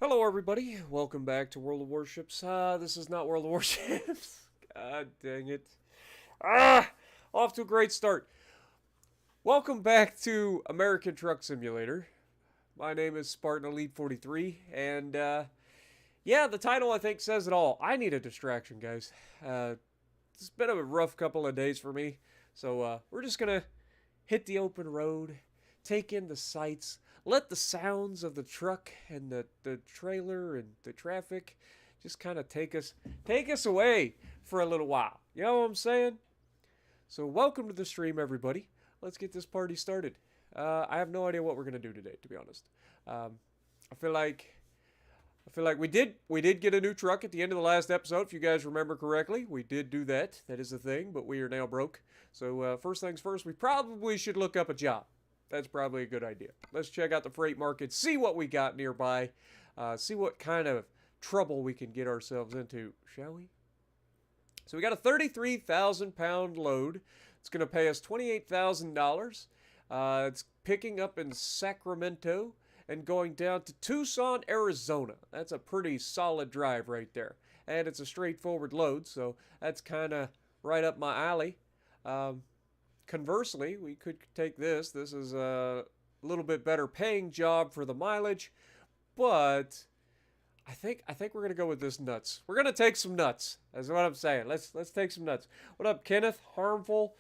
Hello, everybody. Welcome back to World of Warships. This is not World of Warships. God dang it. Off to a great start. Welcome back to American Truck Simulator. My name is Spartan Elite 43, and yeah, the title I think says it all. I need a distraction, guys. It's been a rough couple of days for me, so we're just gonna hit the open road, take in the sights, let the sounds of the truck and the trailer and the traffic just kind of take us away for a little while. You know what I'm saying? So welcome to the stream, everybody. Let's get this party started. I have no idea what we're gonna do today, to be honest. I feel like we did get a new truck at the end of the last episode. If you guys remember correctly, we did do that. That is a thing, but we are now broke. So first things first, we probably should look up a job. That's probably a good idea. Let's check out the freight market, see what we got nearby, see what kind of trouble we can get ourselves into, shall we? So we got a 33,000 pound load. It's going to pay us $28,000. It's picking up in Sacramento and going down to Tucson, Arizona. That's a pretty solid drive right there. And it's a straightforward load, so that's kind of right up my alley. Conversely, we could take this. This is a little bit better paying job for the mileage, but I think we're gonna go with this nuts. We're gonna take some nuts. That's what I'm saying. Let's take some nuts. What up, Kenneth? Harmful,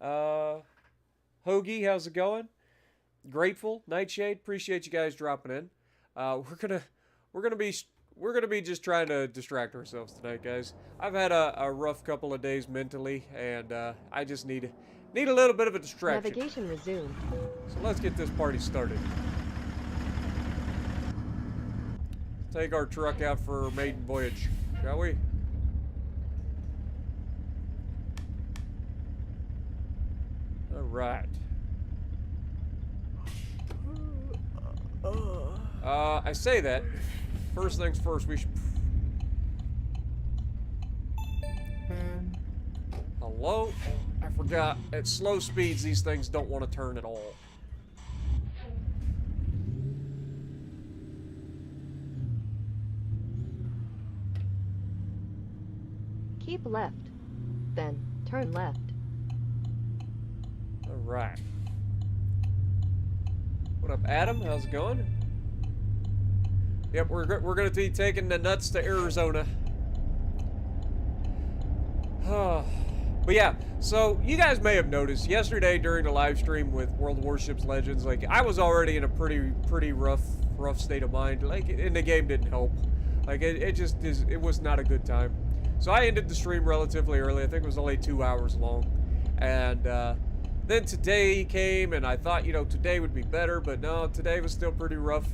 Hoagie, how's it going? Grateful, Nightshade. Appreciate you guys dropping in. We're gonna be just trying to distract ourselves tonight, guys. I've had a rough couple of days mentally, and I just need a little bit of a distraction. Navigation resumed. So let's get this party started. Take our truck out for a maiden voyage, shall we? All right. I say that. First things first, we should... Hello? I forgot. At slow speeds, these things don't want to turn at all. Keep left. Then turn left. Alright. What up, Adam? How's it going? Yep, we're going to be taking the nuts to Arizona. But yeah, so you guys may have noticed yesterday during the live stream with World of Warships Legends, like I was already in a pretty rough state of mind. Like, and the game didn't help. Like it was not a good time. So I ended the stream relatively early. I think it was only 2 hours long. And then today came, and I thought, you know, today would be better, but no, today was still pretty rough.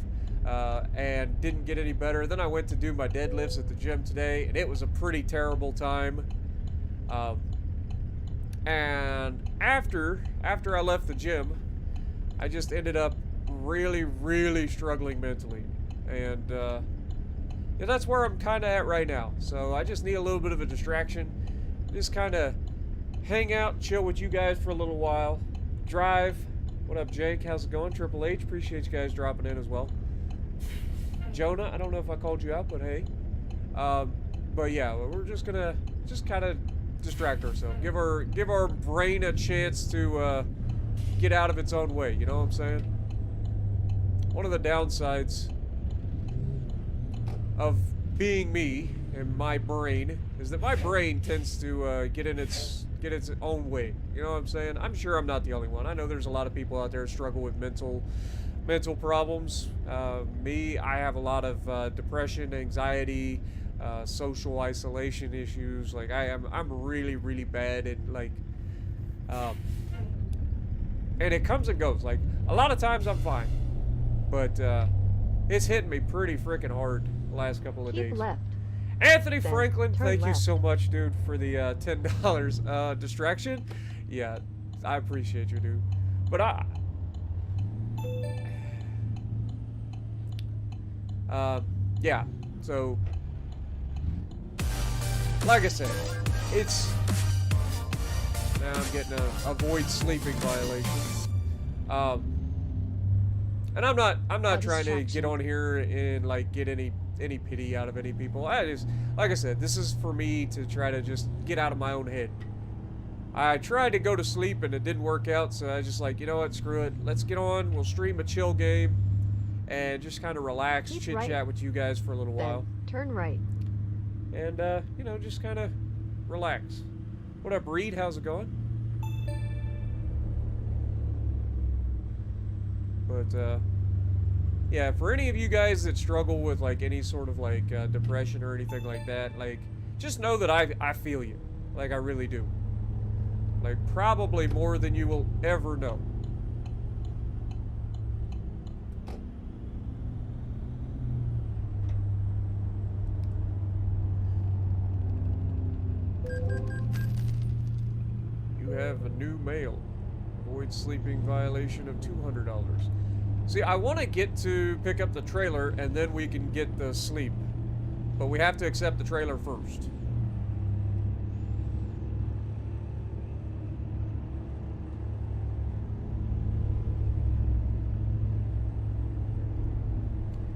And didn't get any better. Then I went to do my deadlifts at the gym today, and it was a pretty terrible time. And after I left the gym, I just ended up really struggling mentally. And yeah, that's where I'm kind of at right now. So I just need a little bit of a distraction. Just kind of hang out, chill with you guys for a little while. Drive. What up, Jake? How's it going? Triple H, appreciate you guys dropping in as well. Jonah, I don't know if I called you out, but hey. But yeah, we're just gonna kind of distract ourselves. Give our brain a chance to get out of its own way. You know what I'm saying? One of the downsides of being me and my brain is that my brain tends to get its own way. You know what I'm saying? I'm sure I'm not the only one. I know there's a lot of people out there who struggle with mental problems. Me, I have a lot of depression, anxiety, social isolation issues. Like I'm really bad at like, and it comes and goes. Like a lot of times I'm fine, but it's hitting me pretty freaking hard the last couple of days. Keep left. Anthony Then Franklin, turn thank you left. so much, dude, for the $10 distraction. Yeah, I appreciate you, dude. But yeah, so like I said, it's now I'm getting a avoid sleeping violation. And I'm not A trying to get distraction. on here and like get any pity out of any people. I just, like I said, this is for me to try to just get out of my own head. I tried to go to sleep and it didn't work out, so I was just like, you know what, screw it. Let's get on, we'll stream a chill game and just kind of relax, Keep chit right, chat with you guys for a little while. then turn right. And you know, just kind of relax. What up, Reed? How's it going? But yeah, for any of you guys that struggle with like any sort of like depression or anything like that, like just know that I feel you. Like I really do. Like probably more than you will ever know. You have a new mail. Avoid sleeping violation of $200. See, I want to get to pick up the trailer and then we can get the sleep. But we have to accept the trailer first.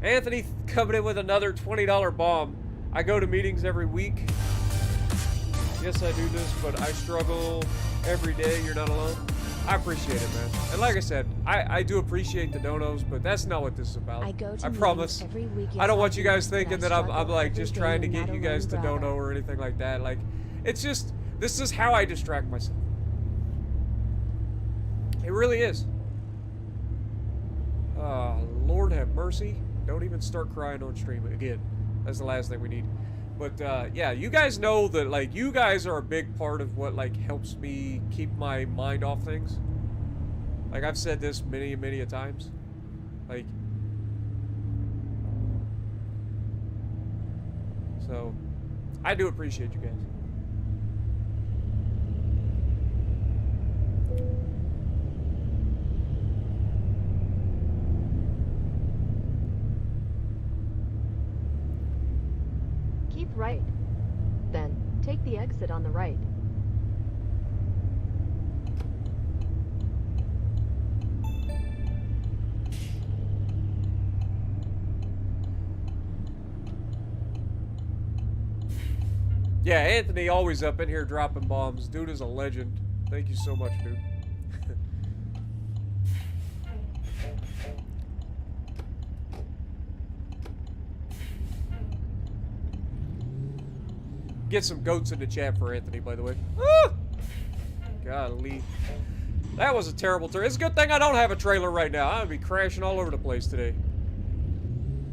Anthony coming in with another $20 bomb. I go to meetings every week. Yes, I do this, but I struggle every day. You're not alone. I appreciate it, man. And like I said, I do appreciate the donos, but that's not what this is about. I go to I meetings promise. every week. I don't want yes, you do, guys but thinking I that I'm struggle like every just day, trying to you're get not you guys to alone, dono brother. or anything like that. Like, it's just, this is how I distract myself. It really is. Lord have mercy. Don't even start crying on stream again. That's the last thing we need. But yeah, you guys know that like you guys are a big part of what like helps me keep my mind off things. Like I've said this many a times. Like so I do appreciate you guys. Keep right. Then take the exit on the right. Yeah, Anthony always up in here dropping bombs. Dude is a legend. Thank you so much, dude. Get some goats in the chat for Anthony, by the way. Ah! Golly. That was a terrible turn. It's a good thing I don't have a trailer right now. I'm gonna be crashing all over the place today.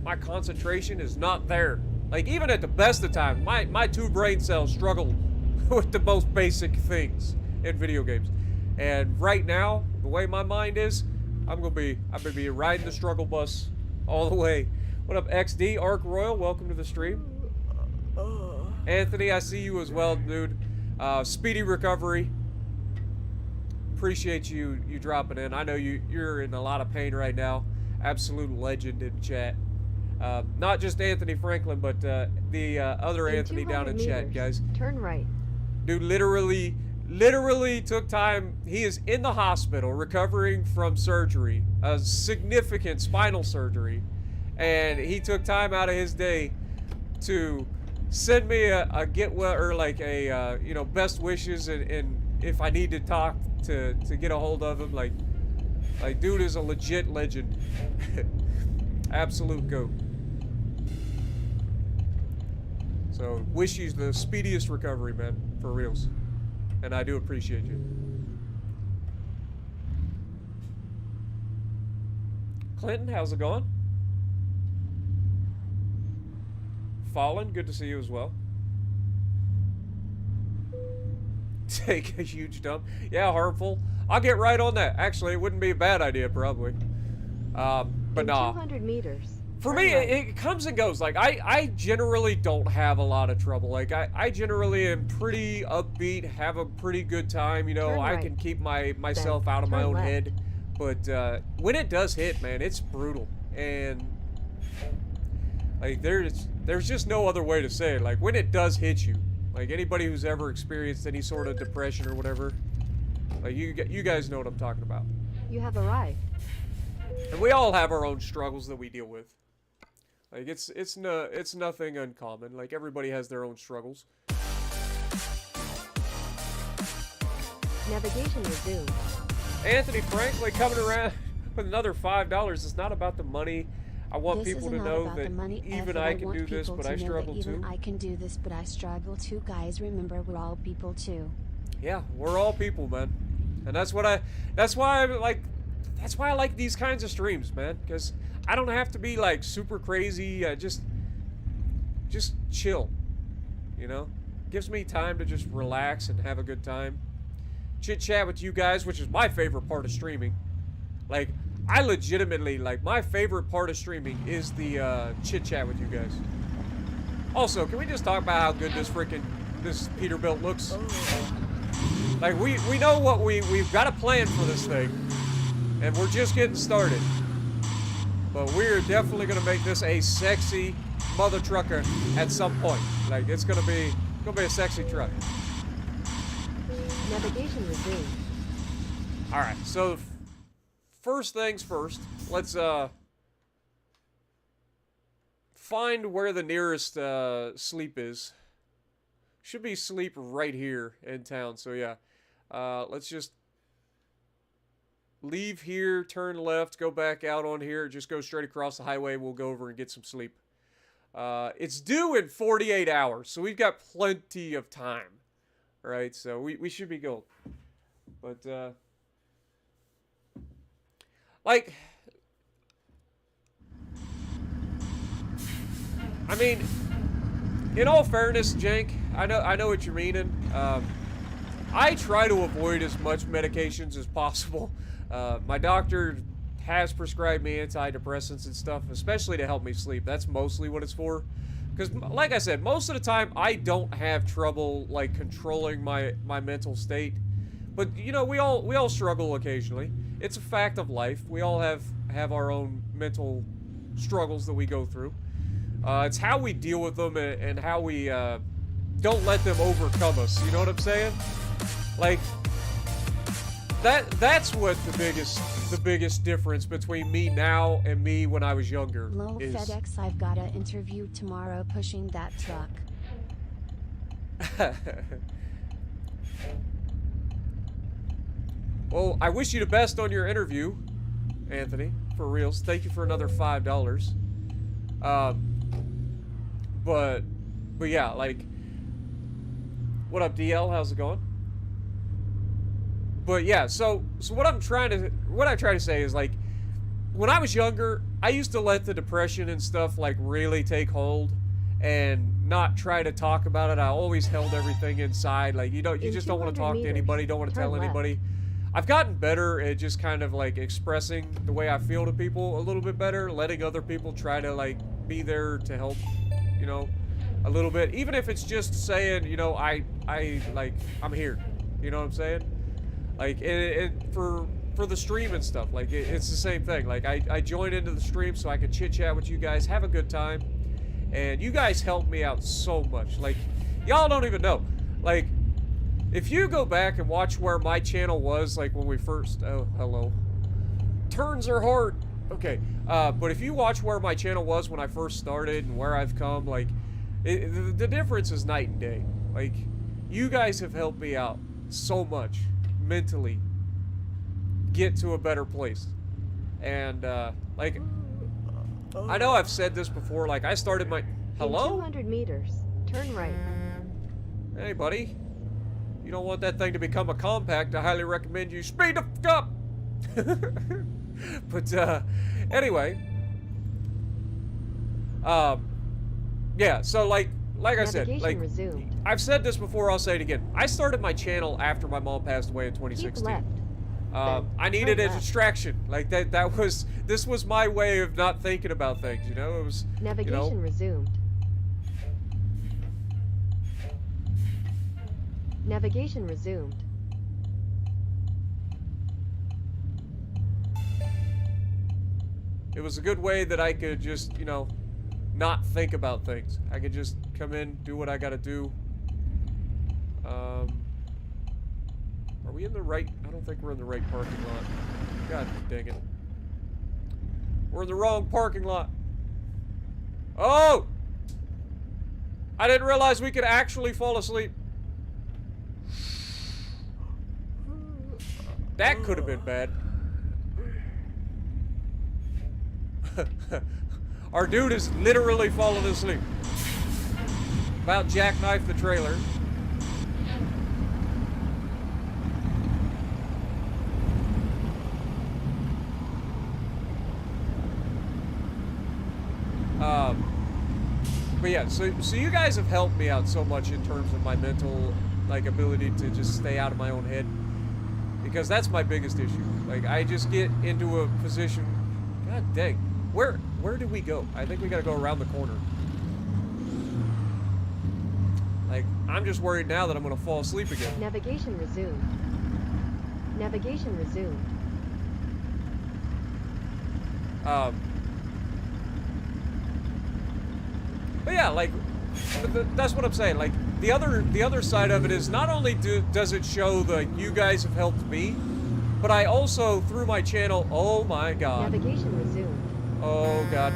My concentration is not there. Like, even at the best of times, my two brain cells struggle with the most basic things in video games. And right now, the way my mind is, I'm gonna be riding the struggle bus all the way. What up, XD? Arc Royal, welcome to the stream. Anthony, I see you as well, dude. Speedy recovery. Appreciate you dropping in. I know you're in a lot of pain right now. Absolute legend in chat. Not just Anthony Franklin, but the other In Anthony down in 200 chat, meters, guys. turn right. Dude literally took time. He is in the hospital recovering from surgery, a significant spinal surgery, and he took time out of his day to send me a get well, or like a you know, best wishes, and if I need to talk to get a hold of him, like dude is a legit legend. Absolute goat. So wish you the speediest recovery, man, for reals. And I do appreciate you. Clinton, how's it going? Fallen, good to see you as well. Take a huge dump. Yeah, harmful. I'll get right on that. Actually, it wouldn't be a bad idea, probably. But In nah. 200 meters. For turn me, right. it comes and goes. Like, I generally don't have a lot of trouble. Like, I generally am pretty upbeat, have a pretty good time. You know, Turn I right. can keep myself out of my turn own left. head. But when it does hit, man, it's brutal. And, like, there's just no other way to say it. Like, when it does hit you, like, anybody who's ever experienced any sort of depression or whatever, like, you guys know what I'm talking about. You have arrived. And we all have our own struggles that we deal with. Like it's nothing uncommon. Like everybody has their own struggles. Navigation resumed. Anthony Franklin coming around with another $5. It's not about the money. I want people to know that even I can do this, but I struggle too. Even I can do this, but I struggle too, guys. Remember, we're all people too. Yeah, we're all people, man. And that's why I like these kinds of streams, man, because I don't have to be like super crazy. Just chill, you know. Gives me time to just relax and have a good time, chit chat with you guys, which is my favorite part of streaming. Like, I legitimately, like, my favorite part of streaming is the chit chat with you guys. Also, can we just talk about how good this Peterbilt looks? Like, we know what we've got a plan for this thing, and we're just getting started. But we're definitely gonna make this a sexy mother trucker at some point. Like, it's gonna be a sexy truck. Navigation resumed. All right, so first things first, let's find where the nearest sleep is. Should be sleep right here in town. So yeah, let's just leave here, turn left, go back out on here, just go straight across the highway. We'll go over and get some sleep. It's due in 48 hours, so we've got plenty of time. All right, so we should be good. But like, I mean, in all fairness, Jank, I know what you're meaning. I try to avoid as much medications as possible. My doctor has prescribed me antidepressants and stuff, especially to help me sleep. That's mostly what it's for. Because, like I said, most of the time I don't have trouble like controlling my mental state. But you know, we all struggle occasionally. It's a fact of life. We all have our own mental struggles that we go through. It's how we deal with them and how we don't let them overcome us. You know what I'm saying? Like, that's what the biggest difference between me now and me when I was younger Low is. FedEx, I've got an interview tomorrow pushing that truck. Well, I wish you the best on your interview, Anthony, for reals. Thank you for another $5. But yeah, like, what up, DL? How's it going? But yeah, so what I try to say is, like, when I was younger, I used to let the depression and stuff like really take hold and not try to talk about it. I always held everything inside. Like, you just don't want to talk to anybody, don't want to tell anybody. I've gotten better at just kind of like expressing the way I feel to people a little bit better, letting other people try to like be there to help, you know, a little bit. Even if it's just saying, you know, I'm here. You know what I'm saying? Like, for the stream and stuff, like, it's the same thing. Like, I join into the stream so I can chit chat with you guys, have a good time, and you guys help me out so much. Like, y'all don't even know. Like, if you go back and watch where my channel was, like, when we first... Oh, hello. Turns are hard. Okay. But if you watch where my channel was when I first started and where I've come, like, the difference is night and day. Like, you guys have helped me out so much mentally get to a better place. And, like, I know I've said this before. Like, I started my... Hello? In 200 meters, turn right. Hey, buddy. You don't want that thing to become a compact, I highly recommend you speed the f up! But, anyway. Yeah, so, like I said, like, resumed. I've said this before, I'll say it again. I started my channel after my mom passed away in Keep 2016. left. I needed a left. distraction. Like, this was my way of not thinking about things, you know? It was, Navigation you know, resumed. Navigation resumed. it was a good way that I could just, you know, not think about things. I could just come in, do what I gotta do. Are we in the right? I don't think we're in the right parking lot. God dang it. We're in the wrong parking lot. Oh! I didn't realize we could actually fall asleep. That could have been bad. Our dude is literally falling asleep. About jackknife the trailer. But yeah, so you guys have helped me out so much in terms of my mental, like, ability to just stay out of my own head. Because that's my biggest issue. Like, I just get into a position, god dang. Where do we go? I think we gotta go around the corner. Like, I'm just worried now that I'm gonna fall asleep again. Navigation resumed. Navigation resumed. But yeah, like, that's what I'm saying. Like, the other side of it is not only does it show that you guys have helped me, but I also, through my channel, oh my god. Navigation resumed. Oh god.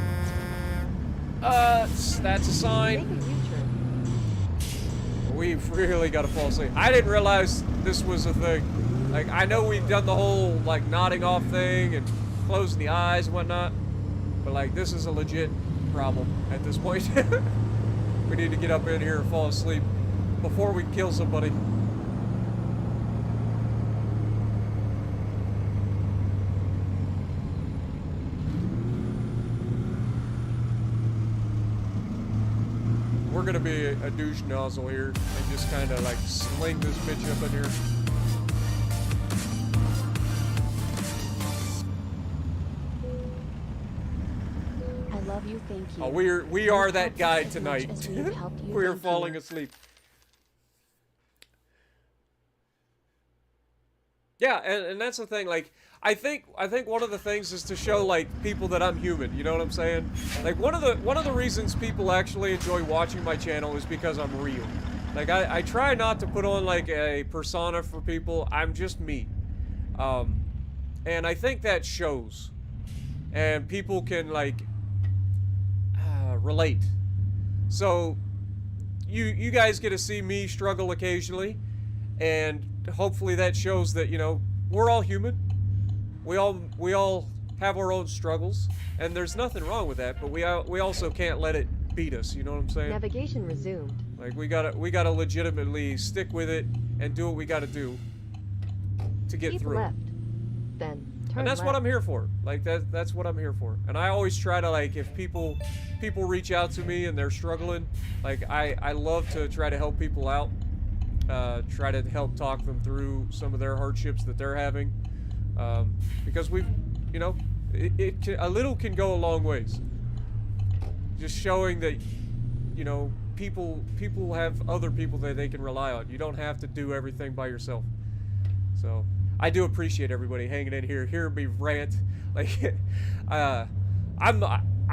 That's a sign. Make a U-turn. We've really got to fall asleep. I didn't realize this was a thing. Like, I know we've done the whole, like, nodding off thing and closing the eyes and whatnot, but, like, this is a legit problem at this point. We need to get up in here and fall asleep before we kill somebody. We're gonna be a douche nozzle here and just kind of like sling this bitch up in here. I love you, thank you. Oh, we are that guy tonight. We We are falling asleep. Yeah, and that's the thing. Like, I think one of the things is to show like people that I'm human. You know what I'm saying? Like one of the reasons people actually enjoy watching my channel is because I'm real. Like I try not to put on like a persona for people. I'm just me. And I think that shows, and people can like relate. So you guys get to see me struggle occasionally, and hopefully that shows that, you know, we're all human. We all have our own struggles, and there's nothing wrong with that, but we also can't let it beat us, you know what I'm saying? Navigation resumed. Like we gotta legitimately stick with it and do what we gotta do to get Keep through. left. Then turn And that's left. what I'm here for. Like that's what I'm here for. And I always try to, like, if people reach out to me and they're struggling, like I love to try to help people out. Try to help talk them through some of their hardships that they're having. Because we've, you know, a little can go a long ways. Just showing that, you know, people have other people that they can rely on. You don't have to do everything by yourself. So I do appreciate everybody hanging in here, hearing me rant. Like, I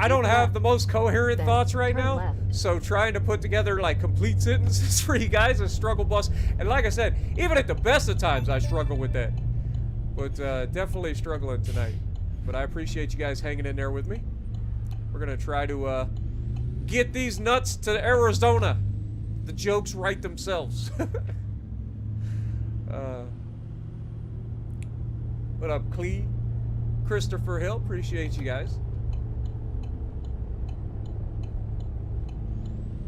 don't have the most coherent Then thoughts right turn now, left. so trying to put together like complete sentences for you guys is struggle bus. And like I said, even at the best of times, I struggle with that. But definitely struggling tonight. But I appreciate you guys hanging in there with me. We're gonna try to get these nuts to Arizona. The jokes write themselves. What up, Clee? Christopher Hill, appreciate you guys.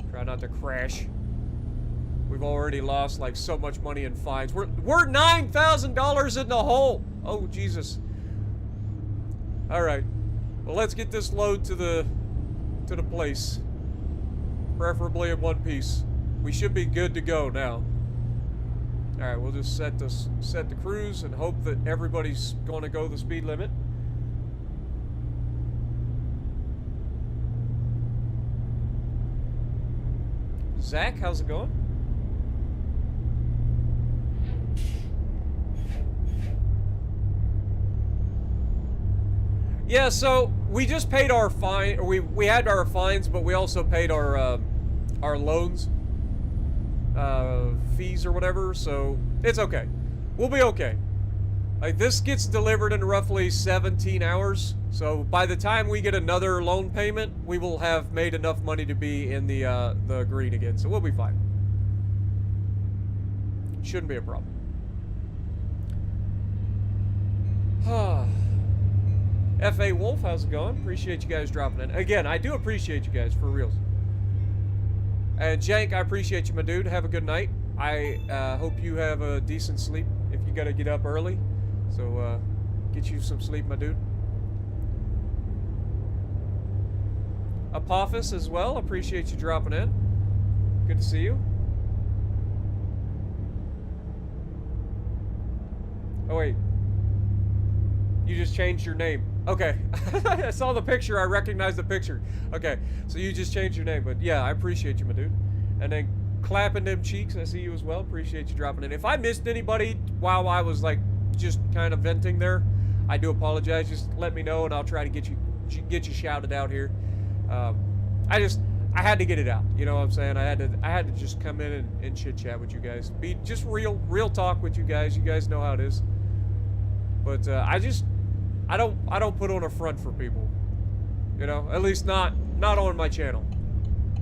Try not to crash. We've already lost like so much money in fines. We're $9,000 in the hole. Oh Jesus. All right. Well, let's get this load to the place. Preferably in one piece. We should be good to go now. All right, we'll just set the cruise and hope that everybody's going to go the speed limit. Zach, how's it going? Yeah, so we just paid our fine, or we had our fines, but we also paid our loans, fees or whatever. So it's okay. We'll be okay. Like, this gets delivered in roughly 17 hours. So by the time we get another loan payment, we will have made enough money to be in the green again. So we'll be fine. Shouldn't be a problem. F.A. Wolf, how's it going? Appreciate you guys dropping in. Again, I do appreciate you guys, for reals. And Jank, I appreciate you, my dude. Have a good night. I hope you have a decent sleep if you gotta get up early. So, get you some sleep, my dude. Apophis as well, appreciate you dropping in. Good to see you. Oh, wait. You just changed your name. Okay. I saw the picture. I recognized the picture. Okay. So you just changed your name. But yeah, I appreciate you, my dude. And then clapping them cheeks. I see you as well. Appreciate you dropping in. If I missed anybody while I was like just kind of venting there, I do apologize. Just let me know and I'll try to get you shouted out here. I had to get it out. You know what I'm saying? I had to just come in and chit chat with you guys. Be just real talk with you guys. You guys know how it is. But I don't put on a front for people, you know. At least not on my channel.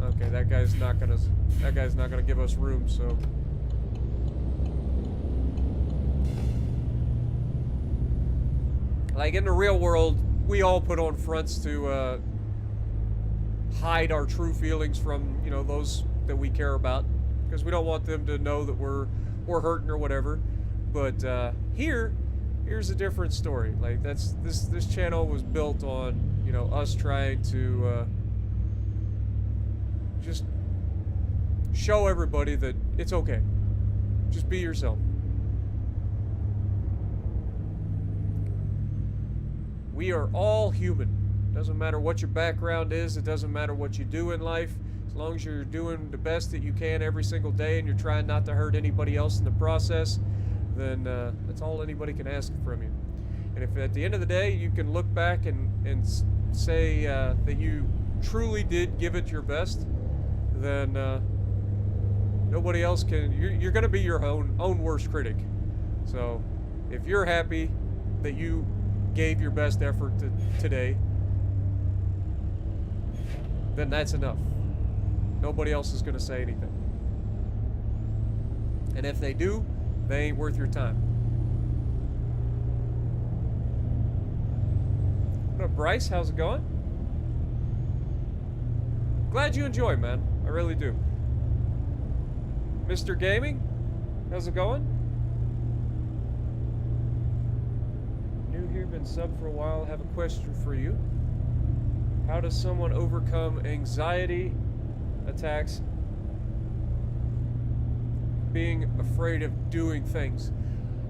Okay, that guy's not gonna give us room. So, like in the real world, we all put on fronts to hide our true feelings from, you know, those that we care about, because we don't want them to know that we're hurting or whatever. But here's a different story. Like, this channel was built on, you know, us trying to just show everybody that it's okay. Just be yourself. We are all human. Doesn't matter what your background is. It doesn't matter what you do in life. As long as you're doing the best that you can every single day and you're trying not to hurt anybody else in the process, then that's all anybody can ask from you. And if at the end of the day you can look back and say that you truly did give it your best, then nobody else can. You're going to be your own worst critic. So if you're happy that you gave your best effort today, then that's enough. Nobody else is going to say anything. And if they do, they ain't worth your time. What up, Bryce? How's it going? Glad you enjoy, man. I really do. Mr. Gaming? How's it going? New here, been sub for a while. Have a question for you. How does someone overcome anxiety attacks, being afraid of doing things?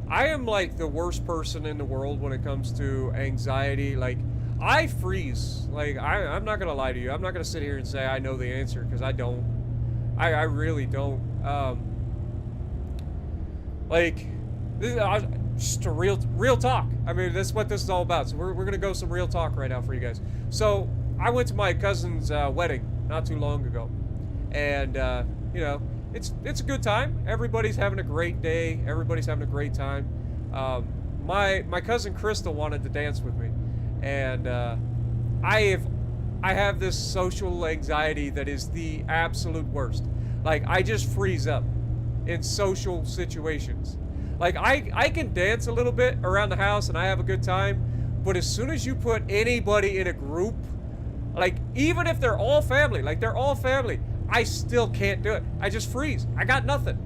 I am like the worst person in the world when it comes to anxiety. Like, I freeze. Like, I'm not gonna lie to you. I'm not gonna sit here and say I know the answer, because I don't. I really don't. Like, this is just a real talk. I mean, that's what this is all about. So we're gonna go some real talk right now for you guys. So I went to my cousin's wedding not too long ago, and you know, it's a good time. Everybody's having a great day. Everybody's having a great time. My cousin Crystal wanted to dance with me, and I have this social anxiety that is the absolute worst. Like, I just freeze up in social situations. Like, I can dance a little bit around the house and I have a good time, but as soon as you put anybody in a group, like, even if they're all family, I still can't do it. I just freeze. I got nothing.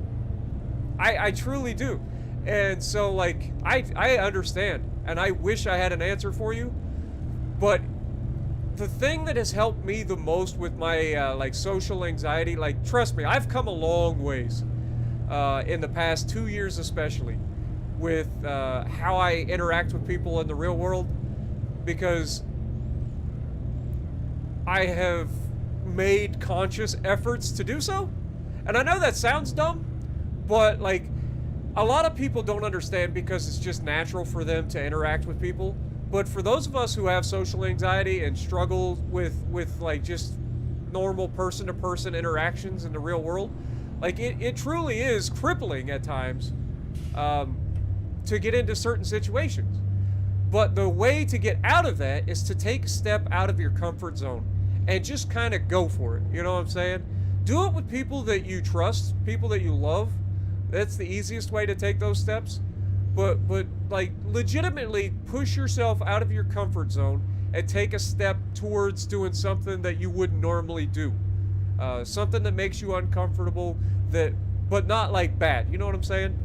I truly do. And so, like, I understand, and I wish I had an answer for you, but the thing that has helped me the most with my, like, social anxiety, like, trust me, I've come a long ways in the past 2 years especially with how I interact with people in the real world, because I have made conscious efforts to do so. And I know that sounds dumb, but, like, a lot of people don't understand because it's just natural for them to interact with people. But for those of us who have social anxiety and struggle with like, just normal person-to-person interactions in the real world, like, it truly is crippling at times. to get into certain situations. But the way to get out of that is to take a step out of your comfort zone and just kind of go for it. You know what I'm saying? Do it with people that you trust, people that you love. That's the easiest way to take those steps. But like, legitimately push yourself out of your comfort zone and take a step towards doing something that you wouldn't normally do. Something that makes you uncomfortable, but not like bad. You know what I'm saying?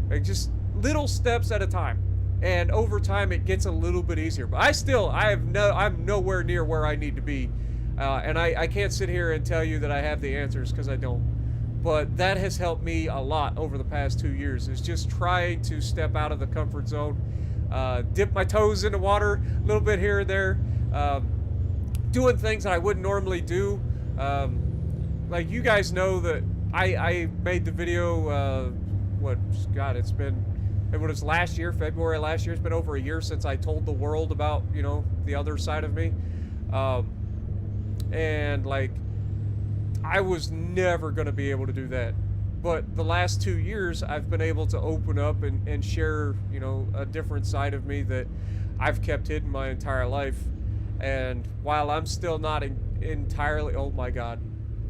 Like, just little steps at a time. And over time, it gets a little bit easier. But I'm nowhere near where I need to be. And I can't sit here and tell you that I have the answers, because I don't. But that has helped me a lot over the past 2 years, is just trying to step out of the comfort zone, dip my toes in the water a little bit here and there, doing things that I wouldn't normally do. Like, you guys know that I made the video, it was last year, February last year. It's been over a year since I told the world about, you know, the other side of me. And like, I was never going to be able to do that. But the last 2 years, I've been able to open up and share, you know, a different side of me that I've kept hidden my entire life. And while I'm still not entirely, oh my God,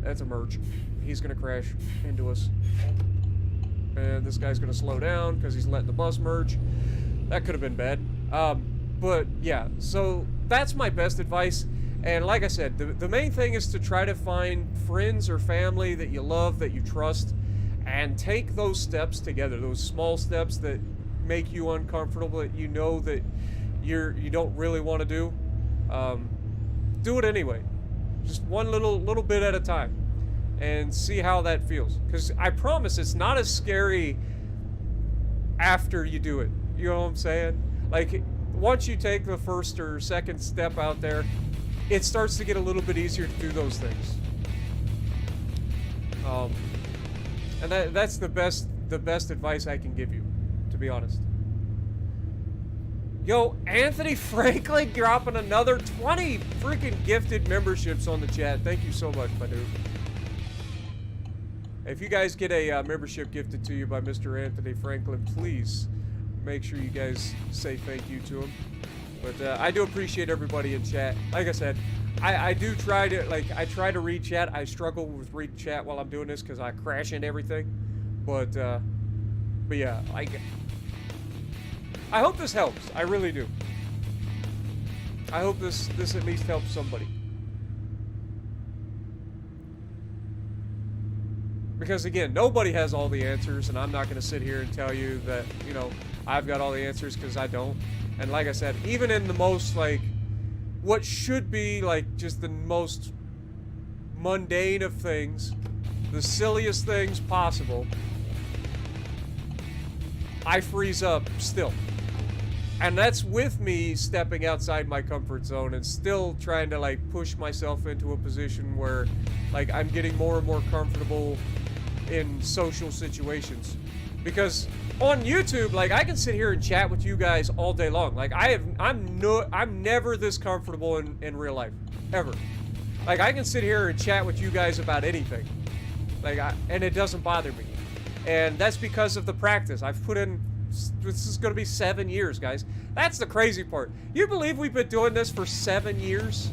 that's a merge. He's going to crash into us. And this guy's going to slow down because he's letting the bus merge. That could have been bad. But yeah, so that's my best advice. And like I said, the main thing is to try to find friends or family that you love, that you trust, and take those steps together, those small steps that make you uncomfortable, that you know that you don't really want to do. Do it anyway. Just one little bit at a time, and see how that feels. Because I promise it's not as scary after you do it. You know what I'm saying? Like, once you take the first or second step out there, it starts to get a little bit easier to do those things. And that's the best advice I can give you, to be honest. Yo, Anthony Franklin dropping another 20 freaking gifted memberships on the chat. Thank you so much, my dude. If you guys get a membership gifted to you by Mr. Anthony Franklin, please make sure you guys say thank you to him. But I do appreciate everybody in chat. Like I said, I do try to read chat. I struggle with reading chat while I'm doing this because I crash into everything. But yeah, I hope this helps. I really do. I hope this at least helps somebody. Because again, nobody has all the answers, and I'm not going to sit here and tell you that, you know, I've got all the answers, because I don't. And like I said, even in the most, like, what should be, like, just the most mundane of things, the silliest things possible, I freeze up still. And that's with me stepping outside my comfort zone and still trying to, like, push myself into a position where, like, I'm getting more and more comfortable in social situations. Because on YouTube, like, I can sit here and chat with you guys all day long. Like, I'm never this comfortable in real life, ever. Like, I can sit here and chat with you guys about anything, like, and it doesn't bother me. And that's because of the practice I've put in. This is going to be 7 years, guys. That's the crazy part. You believe we've been doing this for 7 years?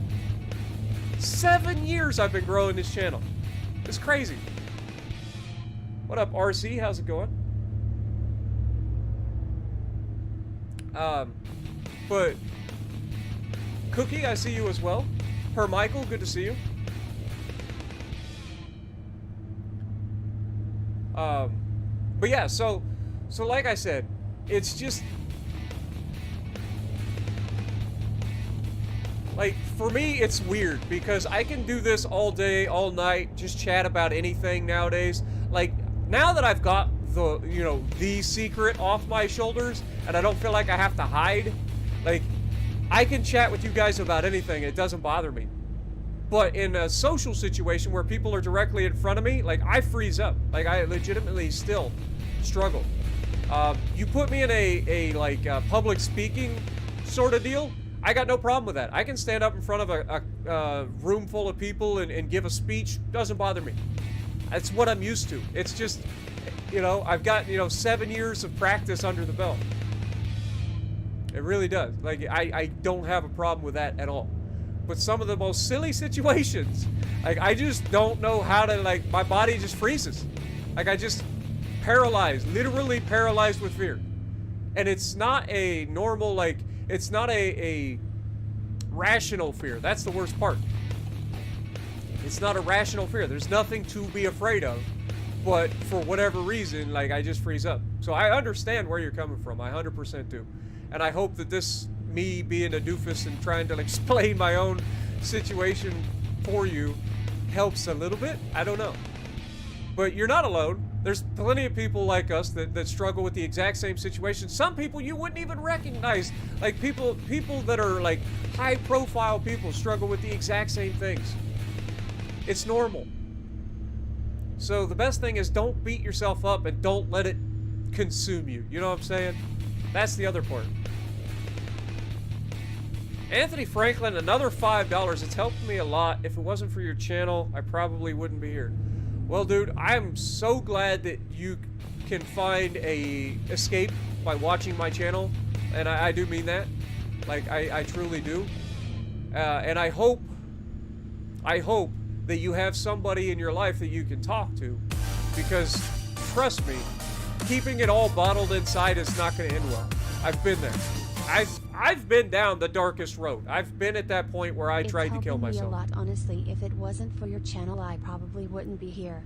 7 years I've been growing this channel. It's crazy. What up, RC? How's it going? But Cookie, I see you as well. Per Michael, good to see you. But yeah, so like I said, it's just like, for me, it's weird because I can do this all day, all night, just chat about anything nowadays. Like, now that I've got the, you know, the secret off my shoulders and I don't feel like I have to hide, like, I can chat with you guys about anything. It doesn't bother me. But in a social situation where people are directly in front of me, like, I freeze up. Like, I legitimately still struggle. You put me in a public speaking sort of deal, I got no problem with that. I can stand up in front of a room full of people and give a speech. Doesn't bother me. That's what I'm used to. It's just, you know, I've got, you know, 7 years of practice under the belt. It really does. Like, I don't have a problem with that at all. But some of the most silly situations, like, I just don't know how to, like, my body just freezes. Like, I just paralyzed, literally paralyzed with fear. And it's not a normal, like, it's not a rational fear. That's the worst part. It's not a rational fear. There's nothing to be afraid of. But for whatever reason, like, I just freeze up. So I understand where you're coming from. I 100% do. And I hope that this, me being a doofus and trying to, like, explain my own situation for you, helps a little bit. I don't know. But you're not alone. There's plenty of people like us that struggle with the exact same situation. Some people you wouldn't even recognize. Like, people that are, like, high-profile people struggle with the exact same things. It's normal. So the best thing is don't beat yourself up and don't let it consume you. You know what I'm saying? That's the other part. Anthony Franklin, another $5. It's helped me a lot. If it wasn't for your channel, I probably wouldn't be here. Well, dude, I'm so glad that you can find a escape by watching my channel. And I do mean that. Like, I truly do. And I hope that you have somebody in your life that you can talk to. Because, trust me, keeping it all bottled inside is not going to end well. I've been there. I've been down the darkest road. I've been at that point where I tried to kill myself. It's helping me a lot, honestly. If it wasn't for your channel, I probably wouldn't be here.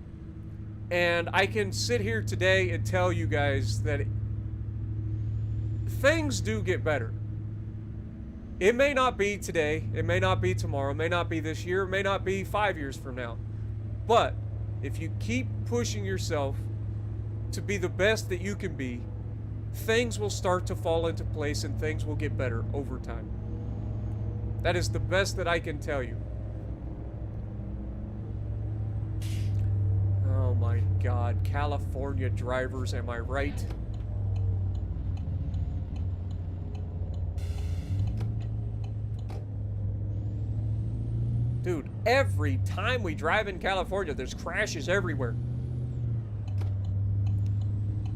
And I can sit here today and tell you guys that things do get better. It may not be today, it may not be tomorrow, it may not be this year, it may not be 5 years from now. But if you keep pushing yourself to be the best that you can be, things will start to fall into place and things will get better over time. That is the best that I can tell you. Oh my God, California drivers, am I right? Dude, every time we drive in California, there's crashes everywhere.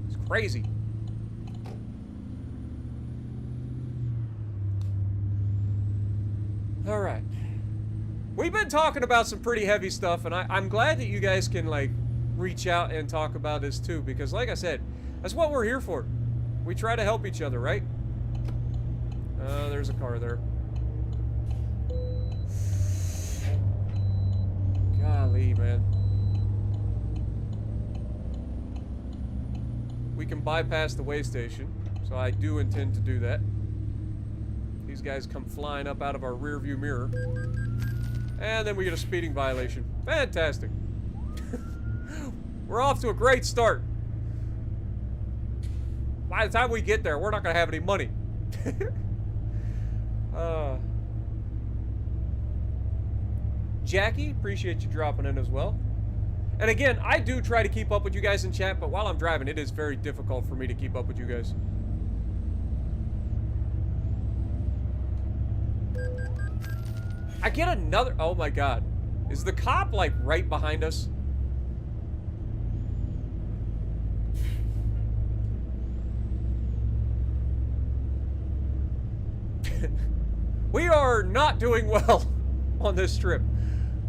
It's crazy. All right. We've been talking about some pretty heavy stuff, and I'm glad that you guys can, like, reach out and talk about this too, because like I said, that's what we're here for. We try to help each other, right? There's a car there. Golly, man. We can bypass the way station, so I do intend to do that. These guys come flying up out of our rear view mirror. And then we get a speeding violation. Fantastic. We're off to a great start. By the time we get there, we're not going to have any money. Jackie, appreciate you dropping in as well. And again, I do try to keep up with you guys in chat, but while I'm driving, it is very difficult for me to keep up with you guys. I get another... Oh my God. Is the cop, like, right behind us? We are not doing well on this trip.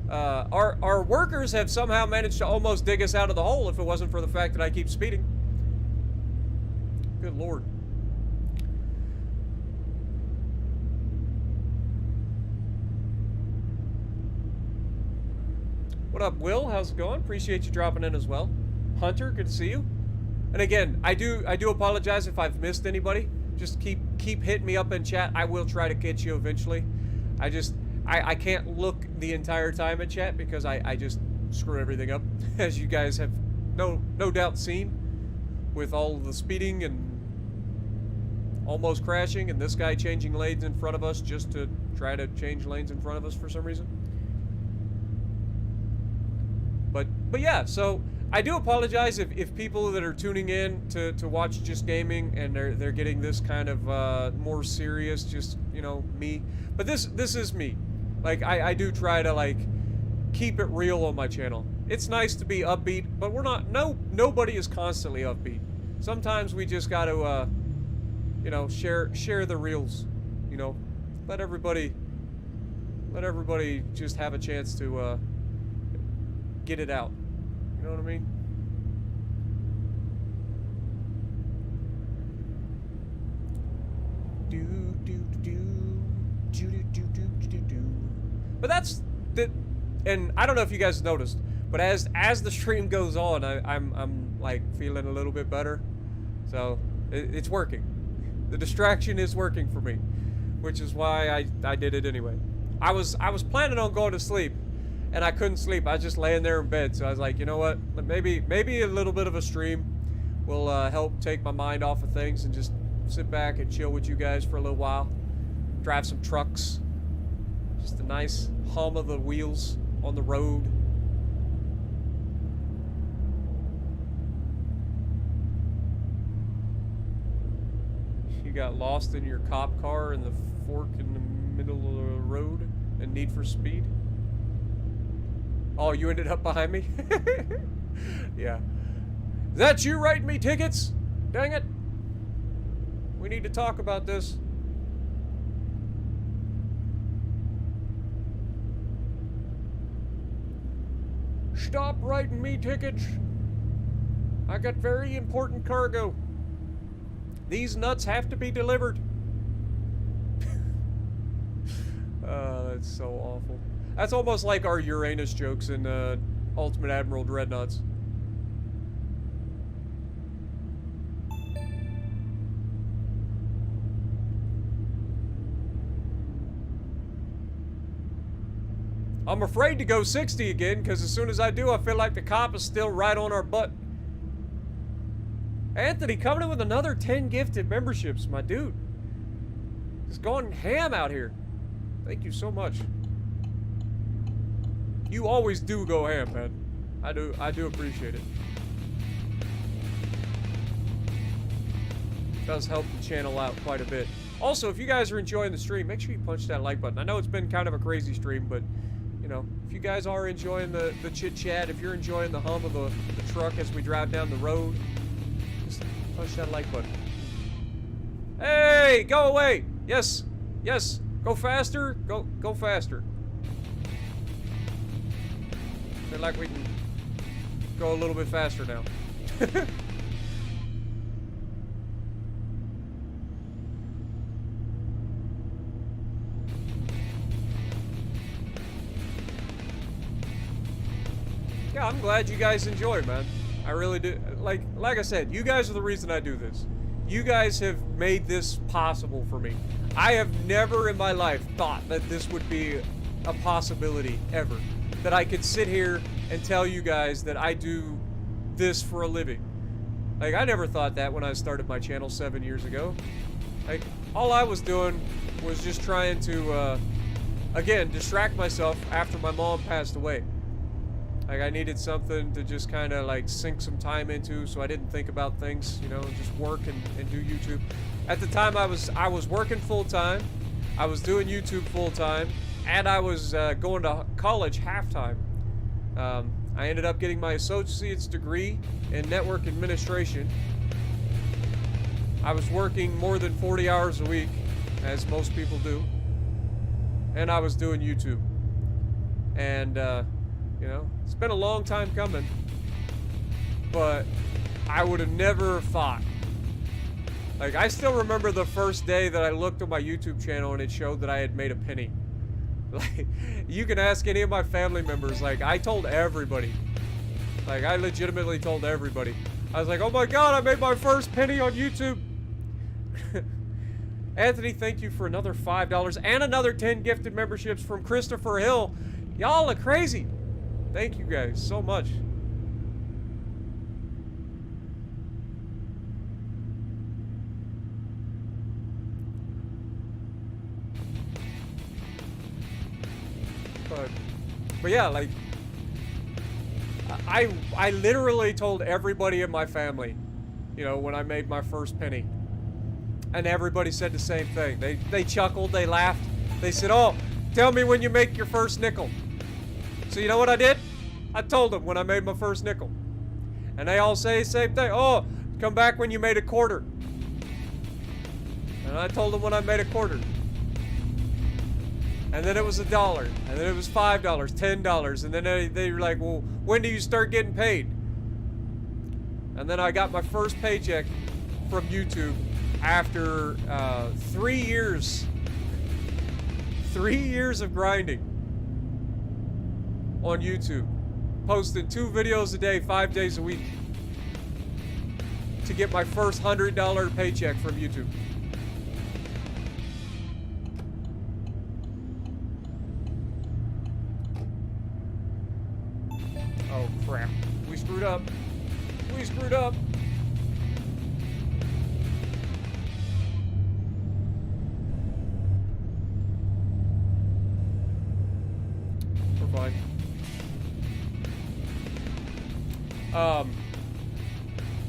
Our workers have somehow managed to almost dig us out of the hole if it wasn't for the fact that I keep speeding. Good Lord. What up, Will? How's it going? Appreciate you dropping in as well. Hunter, good to see you. And again, I do apologize if I've missed anybody. Just keep hitting me up in chat. I will try to get you eventually. I can't look the entire time at chat because I just screw everything up, as you guys have no doubt seen, with all of the speeding and almost crashing, and this guy changing lanes in front of us just to try to change lanes in front of us for some reason. But yeah, so I do apologize if people that are tuning in to watch Just Gaming and they're getting this kind of more serious, just, you know, me. But this is me. Like, I do try to, like, keep it real on my channel. It's nice to be upbeat, but we're not, nobody is constantly upbeat. Sometimes we just got to, you know, share the reels. You know, let everybody just have a chance to get it out. You know what I mean? But that's the, and I don't know if you guys noticed, but as the stream goes on, I'm like feeling a little bit better. So it's working. The distraction is working for me, which is why I did it anyway. I was planning on going to sleep, and I couldn't sleep. I was just laying there in bed, so I was like, you know what? Maybe a little bit of a stream will help take my mind off of things and just sit back and chill with you guys for a little while. Drive some trucks. Just a nice hum of the wheels on the road. You got lost in your cop car in the fork in the middle of the road and Need for Speed? Oh, you ended up behind me? Yeah. Is that you writing me tickets? Dang it. We need to talk about this. Stop writing me tickets. I got very important cargo. These nuts have to be delivered. That's so awful. That's almost like our Uranus jokes in Ultimate Admiral Dreadnoughts. I'm afraid to go 60 again, because as soon as I do, I feel like the cop is still right on our butt. Anthony, coming in with another 10 gifted memberships, my dude. It's going ham out here. Thank you so much. You always do go ham, man. I do appreciate it. It does help the channel out quite a bit. Also, if you guys are enjoying the stream, make sure you punch that like button. I know it's been kind of a crazy stream, but you know, if you guys are enjoying the chit chat, if you're enjoying the hum of the truck as we drive down the road, just punch that like button. Hey, go away. Yes, yes, go faster. Go faster. Feel like we can go a little bit faster now. Yeah, I'm glad you guys enjoy, man. I really do. Like I said, you guys are the reason I do this. You guys have made this possible for me. I have never in my life thought that this would be a possibility ever. That I could sit here and tell you guys that I do this for a living. Like, I never thought that when I started my channel 7 years ago. Like, all I was doing was just trying to, again, distract myself after my mom passed away. Like, I needed something to just kind of, like, sink some time into so I didn't think about things, you know, just work and do YouTube. At the time, I was working full-time, I was doing YouTube full-time, and I was going to college half-time. I ended up getting my associate's degree in network administration. I was working more than 40 hours a week, as most people do, and I was doing YouTube. And, you know, it's been a long time coming, but I would have never thought. Like, I still remember the first day that I looked at my YouTube channel and it showed that I had made a penny. Like, you can ask any of my family members, like, I told everybody. Like, I legitimately told everybody. I was like, oh my god, I made my first penny on YouTube. Anthony, thank you for another $5 and another 10 gifted memberships from Christopher Hill. Y'all are crazy. Thank you guys so much. But yeah, like, I literally told everybody in my family, you know, when I made my first penny. And everybody said the same thing. They chuckled, they laughed. They said, oh, tell me when you make your first nickel. So you know what I did? I told them when I made my first nickel. And they all say the same thing. Oh, come back when you made a quarter. And I told them when I made a quarter. And then it was $1. And then it was $5, $10. And then they were like, well, when do you start getting paid? And then I got my first paycheck from YouTube after 3 years. 3 years of grinding on YouTube. Posting 2 videos a day, 5 days a week. To get my first $100 paycheck from YouTube. Oh crap. We screwed up. We screwed up. We're fine.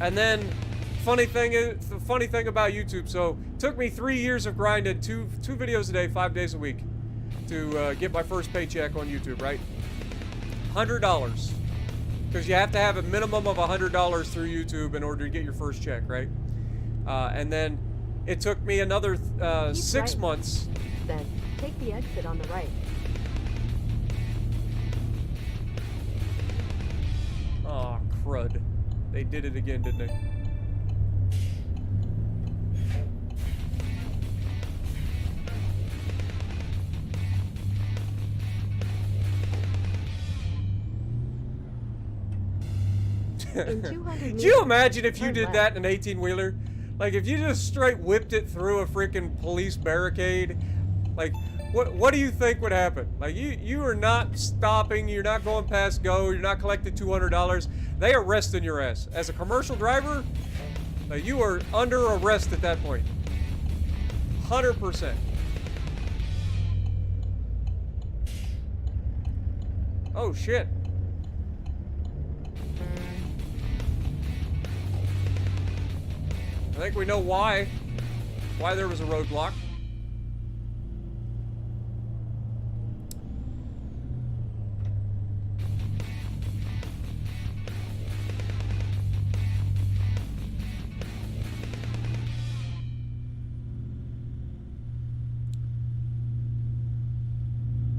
And then the funny thing about YouTube, so it took me 3 years of grinding, two videos a day, 5 days a week to get my first paycheck on YouTube, right? $100. Because you have to have a minimum of $100 through YouTube in order to get your first check, right? And then it took me another 6 right. months. Then take the exit on the right. Aw, crud. They did it again, didn't they? In 200 Could meters, you imagine if you turn did left. that in an 18-wheeler? Like, if you just straight whipped it through a freaking police barricade, like, what do you think would happen? Like, you are not stopping, you're not going past go, you're not collecting $200. They arresting your ass. As a commercial driver, like, you are under arrest at that point. 100%. Oh, shit. I think we know why there was a roadblock.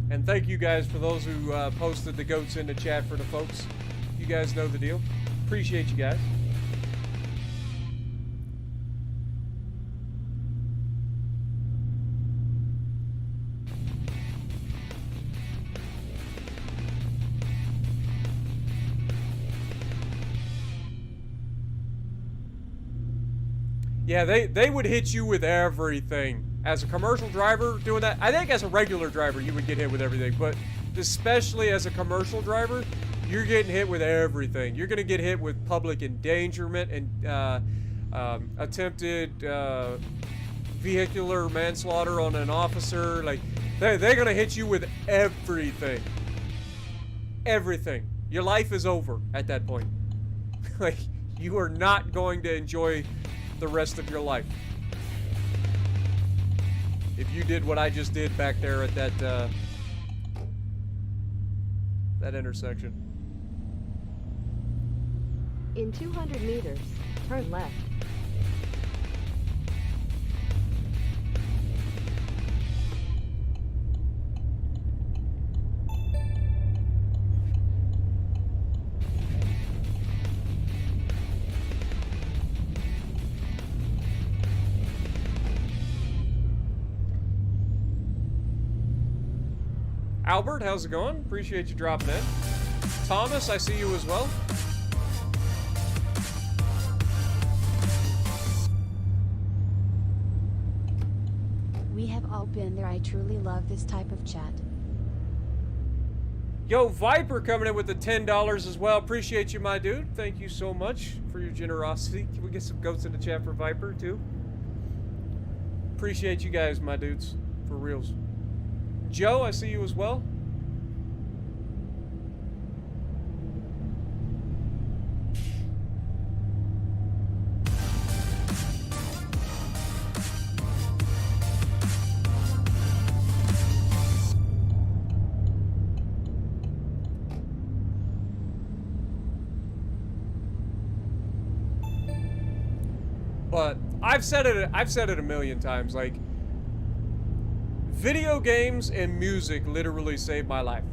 And thank you guys for those who posted the goats in the chat for the folks. You guys know the deal. Appreciate you guys. Yeah, they would hit you with everything. As a commercial driver doing that, I think as a regular driver you would get hit with everything, but especially as a commercial driver, you're getting hit with everything. You're gonna get hit with public endangerment and attempted vehicular manslaughter on an officer. Like, they're gonna hit you with everything. Everything. Your life is over at that point. Like, you are not going to enjoy the rest of your life if you did what I just did back there at that that intersection. In 200 meters, turn left. Albert, how's it going? Appreciate you dropping in. Thomas, I see you as well. We have all been there. I truly love this type of chat. Yo, Viper coming in with the $10 as well. Appreciate you, my dude. Thank you so much for your generosity. Can we get some goats in the chat for Viper, too? Appreciate you guys, my dudes. For reals. Joe, I see you as well. But I've said it a million times. Like, video games and music literally saved my life.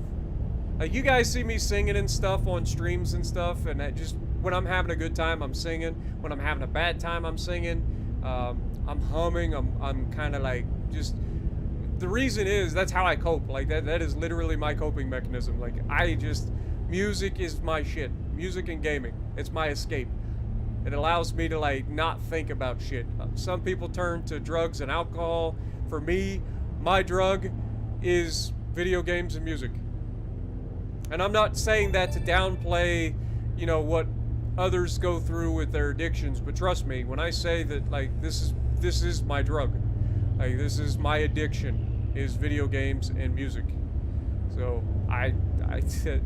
Like, you guys see me singing and stuff on streams and stuff, and that just, when I'm having a good time, I'm singing. When I'm having a bad time, I'm singing. I'm humming. I'm kind of like just. The reason is that's how I cope. Like that is literally my coping mechanism. Like music is my shit. Music and gaming. It's my escape. It allows me to like not think about shit. Some people turn to drugs and alcohol. For me, my drug is video games and music. And I'm not saying that to downplay, you know, what others go through with their addictions, but trust me, when I say that, like, this is my drug. Like, this is my addiction, is video games and music. So, I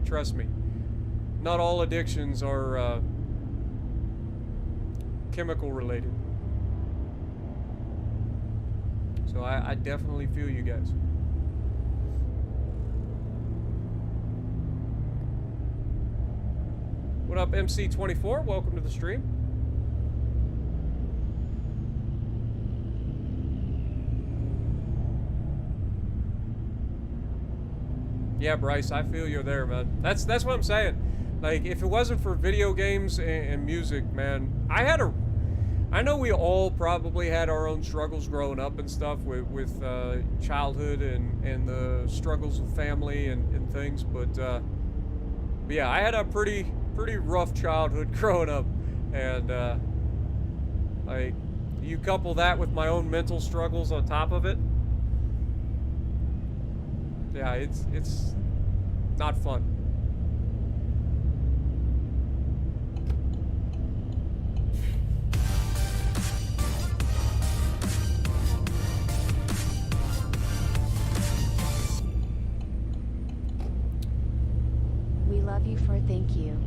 trust me. Not all addictions are chemical related. So I definitely feel you guys. What up, MC24? Welcome to the stream. Yeah, Bryce, I feel you there, man. That's what I'm saying. Like, if it wasn't for video games and music, man, I know we all probably had our own struggles growing up and stuff with childhood and the struggles of family and things, but yeah, I had a pretty rough childhood growing up, and like, you couple that with my own mental struggles on top of it, yeah, it's not fun. We love you for thank you.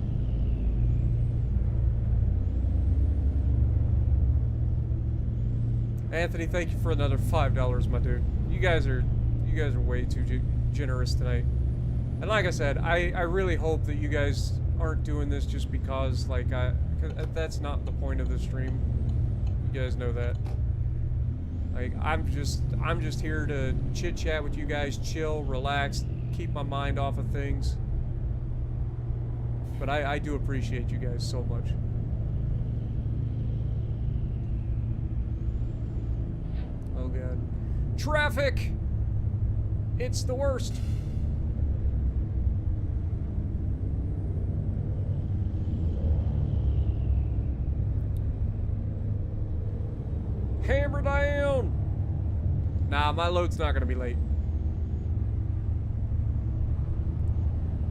Anthony, thank you for another $5, my dude. You guys are way too generous tonight. And like I said, I really hope that you guys aren't doing this just because, like, cause that's not the point of the stream. You guys know that. Like, I'm just here to chit chat with you guys, chill, relax, keep my mind off of things. But I do appreciate you guys so much. Oh god. Traffic! It's the worst. Hammer down! Nah, my load's not gonna be late.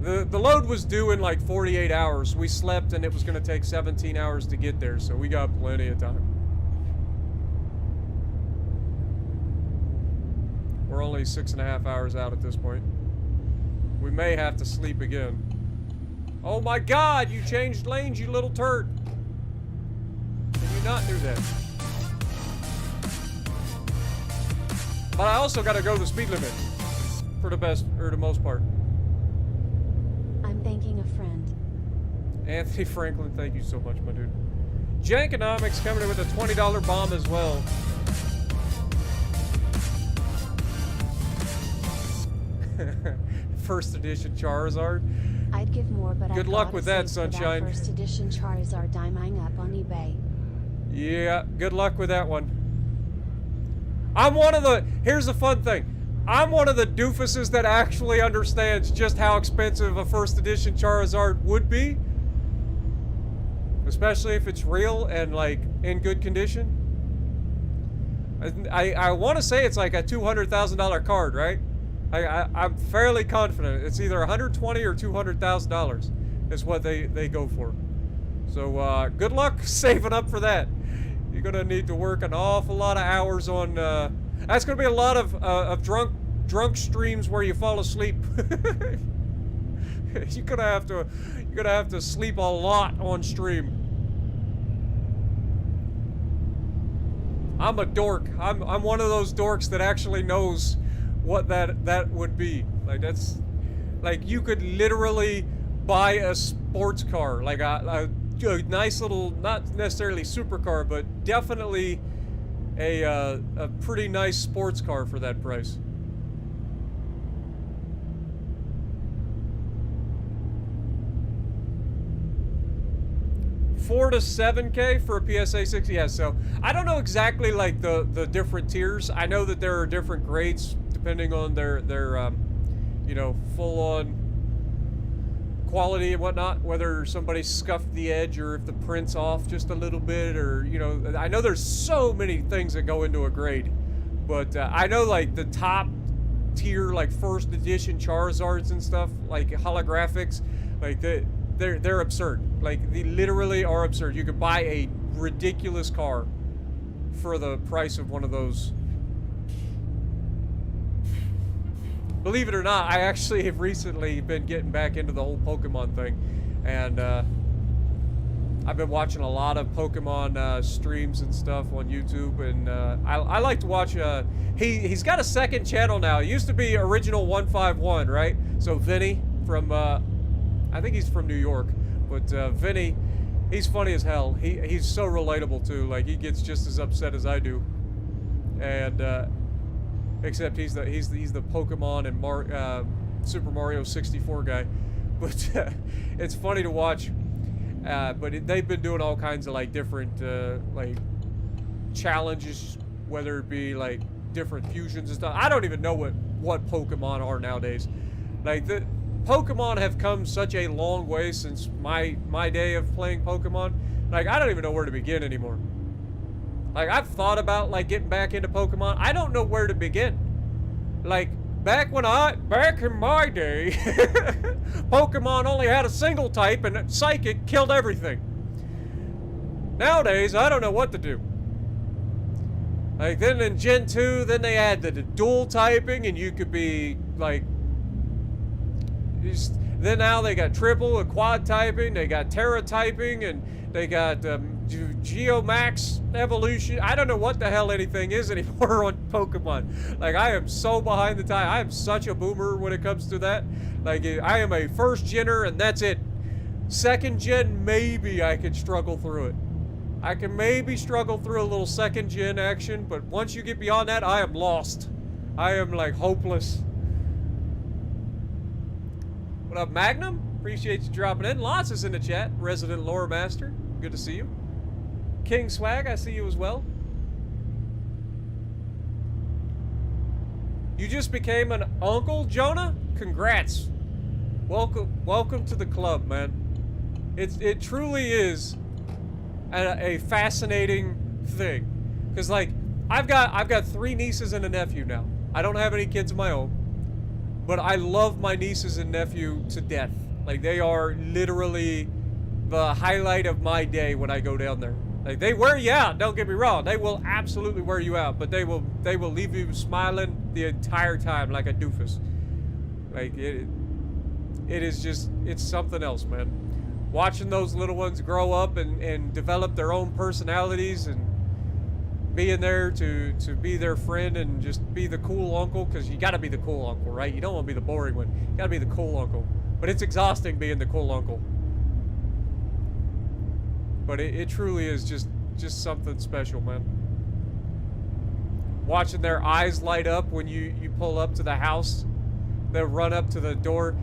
The load was due in like 48 hours. We slept and it was gonna take 17 hours to get there, so we got plenty of time. We're only 6.5 hours out at this point. We may have to sleep again. Oh my god, you changed lanes, you little turd. Can you not do that? But I also gotta go the speed limit. For the most part. I'm thanking a friend. Anthony Franklin, thank you so much, my dude. Jankonomics coming in with a $20 bomb as well. First edition Charizard. I'd give more, but Good I luck gotta with that, save for Sunshine. First edition Charizard diamond up on eBay. Yeah, good luck with that one. Here's the fun thing. I'm one of the doofuses that actually understands just how expensive a first edition Charizard would be. Especially if it's real and, like, in good condition. I want to say it's like a $200,000 card, right? I'm fairly confident. It's either $120,000 or $200,000 is what they go for. So, good luck saving up for that. You're gonna need to work an awful lot of hours on, that's gonna be a lot of drunk streams where you fall asleep. You're gonna have to sleep a lot on stream. I'm a dork. I'm one of those dorks that actually knows what that would be. Like, that's, like, you could literally buy a sports car, like a nice little, not necessarily supercar, but definitely a pretty nice sports car for that price. $4 to $7K for a PSA 60. Yeah, so I don't know exactly like the different tiers. I know that there are different grades depending on their you know, full on quality and whatnot, whether somebody scuffed the edge or if the print's off just a little bit, or, you know, I know there's so many things that go into a grade, but I know like the top tier, like first edition Charizards and stuff, like holographics, like they're absurd. Like, they literally are absurd. You could buy a ridiculous car for the price of one of those. Believe it or not, I actually have recently been getting back into the whole Pokemon thing, and I've been watching a lot of Pokemon streams and stuff on YouTube, and I like to watch. He's got a second channel now. It used to be Original 151, right? So Vinny from I think he's from New York, but Vinny, he's funny as hell. He's so relatable too. Like, he gets just as upset as I do, and except he's the Pokemon and Super Mario 64 guy. But it's funny to watch. But they've been doing all kinds of like different like challenges, whether it be like different fusions and stuff. I don't even know what Pokemon are nowadays. Like, the Pokemon have come such a long way since my day of playing Pokemon. Like, I don't even know where to begin anymore. Like, I've thought about like getting back into Pokemon. I don't know where to begin. Like, back in my day, Pokemon only had a single type and Psychic killed everything. Nowadays, I don't know what to do. Like, then in Gen 2, then they add the dual typing, and you could be like, then now they got triple and quad typing, they got Terra typing, and they got Geomax evolution. I don't know what the hell anything is anymore on Pokemon. Like, I am so behind the time. I am such a boomer when it comes to that. Like, I am a first gener and that's it. Second gen, maybe I could struggle through it. I can maybe struggle through a little second gen action, but once you get beyond that, I am lost. I am like hopeless. What up, Magnum? Appreciate you dropping in. Lots is in the chat. Resident Lore Master, good to see you. King Swag, I see you as well. You just became an uncle, Jonah? Congrats. Welcome to the club, man. It truly is a fascinating thing. Cause like, I've got 3 nieces and a nephew now. I don't have any kids of my own, but I love my nieces and nephew to death. Like, they are literally the highlight of my day when I go down there. Like, they wear you out, don't get me wrong. They will absolutely wear you out, but they will leave you smiling the entire time like a doofus. Like, it is just, it's something else, man. Watching those little ones grow up and develop their own personalities, and being there to be their friend and just be the cool uncle, because you gotta be the cool uncle, right? You don't want to be the boring one. You gotta be the cool uncle. But it's exhausting being the cool uncle. But it truly is just something special, man. Watching their eyes light up when you pull up to the house. They'll run up to the door,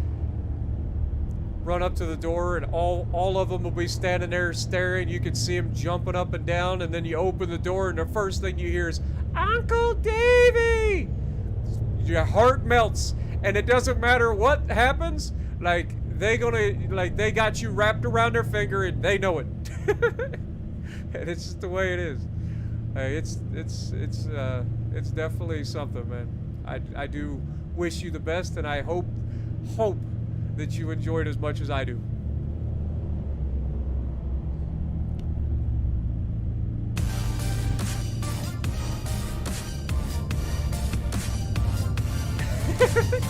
and all of them will be standing there staring. You can see them jumping up and down, and then you open the door, and the first thing you hear is, "Uncle Davey!" Your heart melts, and it doesn't matter what happens. Like, they got you wrapped around their finger, and they know it. And it's just the way it is. It's definitely something, man. I do wish you the best, and I hope that you enjoy it as much as I do.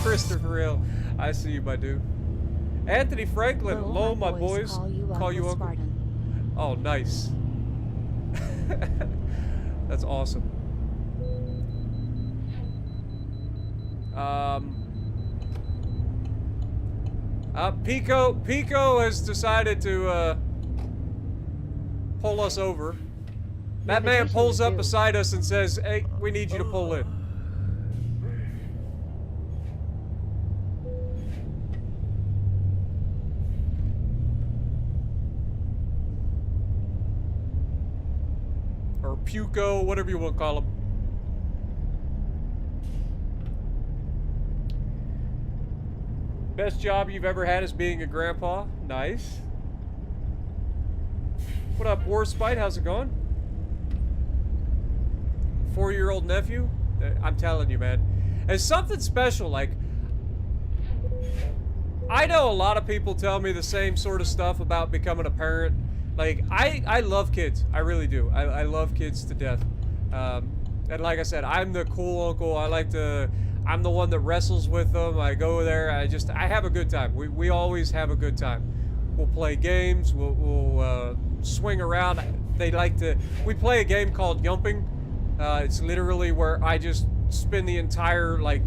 Christopher Hill, I see you, my dude. Anthony Franklin, hello, my boys. Call you Uncle. Spartan. Oh, nice. That's awesome. Pico has decided to pull us over. That man Navigation pulls up resumed. beside us and says, "Hey, we need you to pull in." Or Puco, whatever you want to call him. Best job you've ever had is being a grandpa. Nice. What up, Warspite? How's it going? 4-year-old nephew? I'm telling you, man. It's something special. Like, I know a lot of people tell me the same sort of stuff about becoming a parent. Like, I love kids. I really do. I love kids to death. And like I said, I'm the cool uncle. I'm the one that wrestles with them. I go there. I have a good time. We always have a good time. We'll play games. We'll swing around. We play a game called Yumping. It's literally where I just spend the entire, like,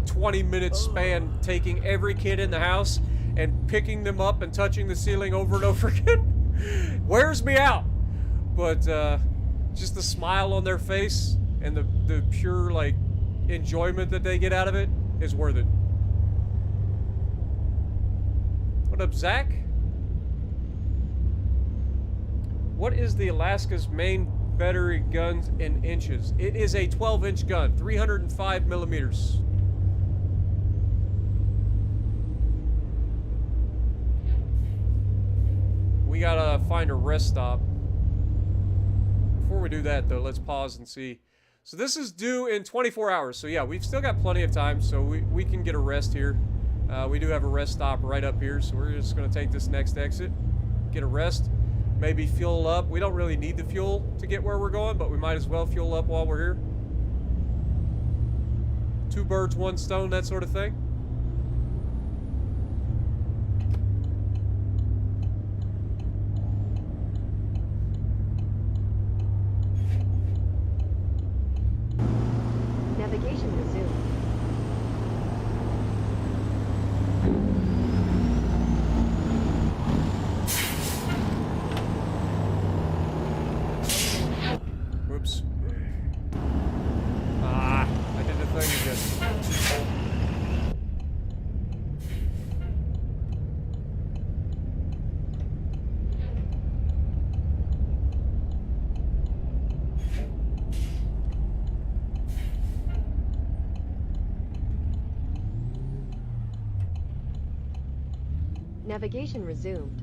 20-minute span taking every kid in the house and picking them up and touching the ceiling over and over again. Wears me out. But just the smile on their face and the pure, like, enjoyment that they get out of it is worth it. What up, Zach? What is the Alaska's main battery guns in inches? It is a 12-inch gun, 305 millimeters. We gotta find a rest stop. Before we do that, though, let's pause and see. So this is due in 24 hours. So yeah, we've still got plenty of time, so we can get a rest here. We do have a rest stop right up here, so we're just gonna take this next exit, get a rest, maybe fuel up. We don't really need the fuel to get where we're going, but we might as well fuel up while we're here. 2 birds, 1 stone, that sort of thing. Navigation resumed. Whoops. Ah, I did the thing again. Navigation resumed.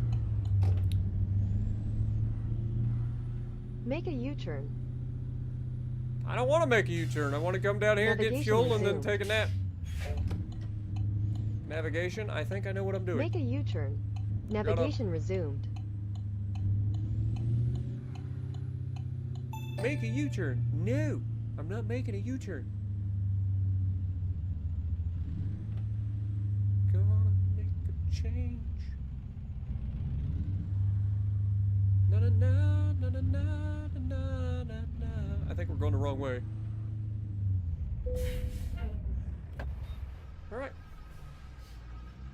Make a U-turn. I don't want to make a U-turn. I want to come down here, get Navigation fuel, and then resumed. take a nap. Navigation? I think I know what I'm doing. Make a U-turn. Navigation resumed. Make a U-turn. No, I'm not making a U-turn. Gonna make a change. Na na na na na na na na na. I think we're going the wrong way. All right.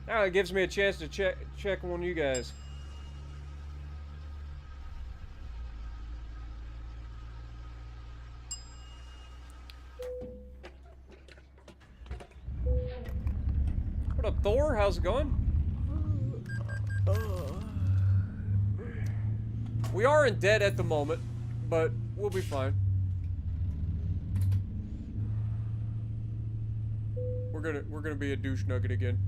Now it gives me a chance to check on you guys. What up, Thor? How's it going? We are in debt at the moment, but we'll be fine. We're gonna be a douche nugget again.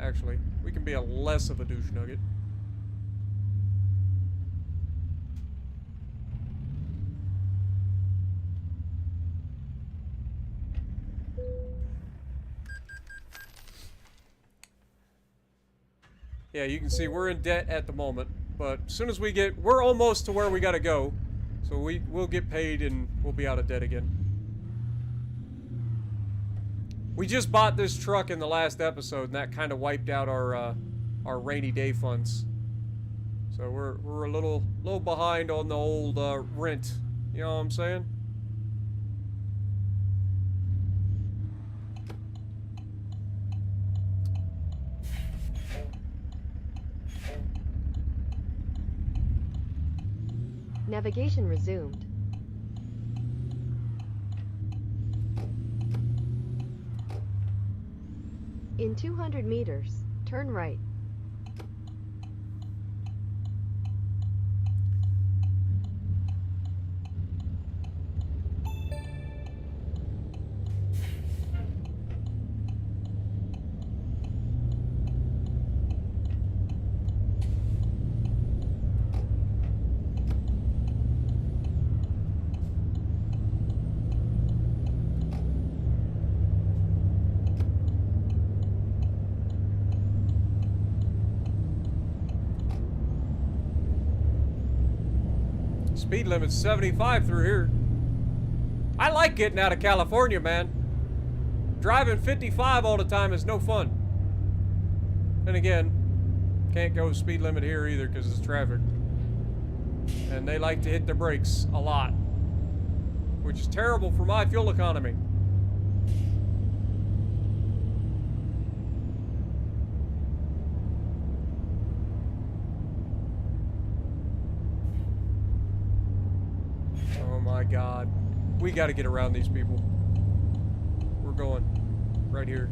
Actually, we can be a less of a douche nugget. Yeah, you can see we're in debt at the moment, but as soon as we're almost to where we gotta go, so we'll get paid and we'll be out of debt again. We just bought this truck in the last episode, and that kind of wiped out our rainy day funds. So we're a little behind on the old rent. You know what I'm saying? Navigation resumed. In 200 meters, turn right. Speed limit's 75 through here. I like getting out of California, man. Driving 55 all the time is no fun. And again, can't go speed limit here either because it's traffic. And they like to hit their brakes a lot, which is terrible for my fuel economy. Oh my God. We got to get around these people. We're going right here.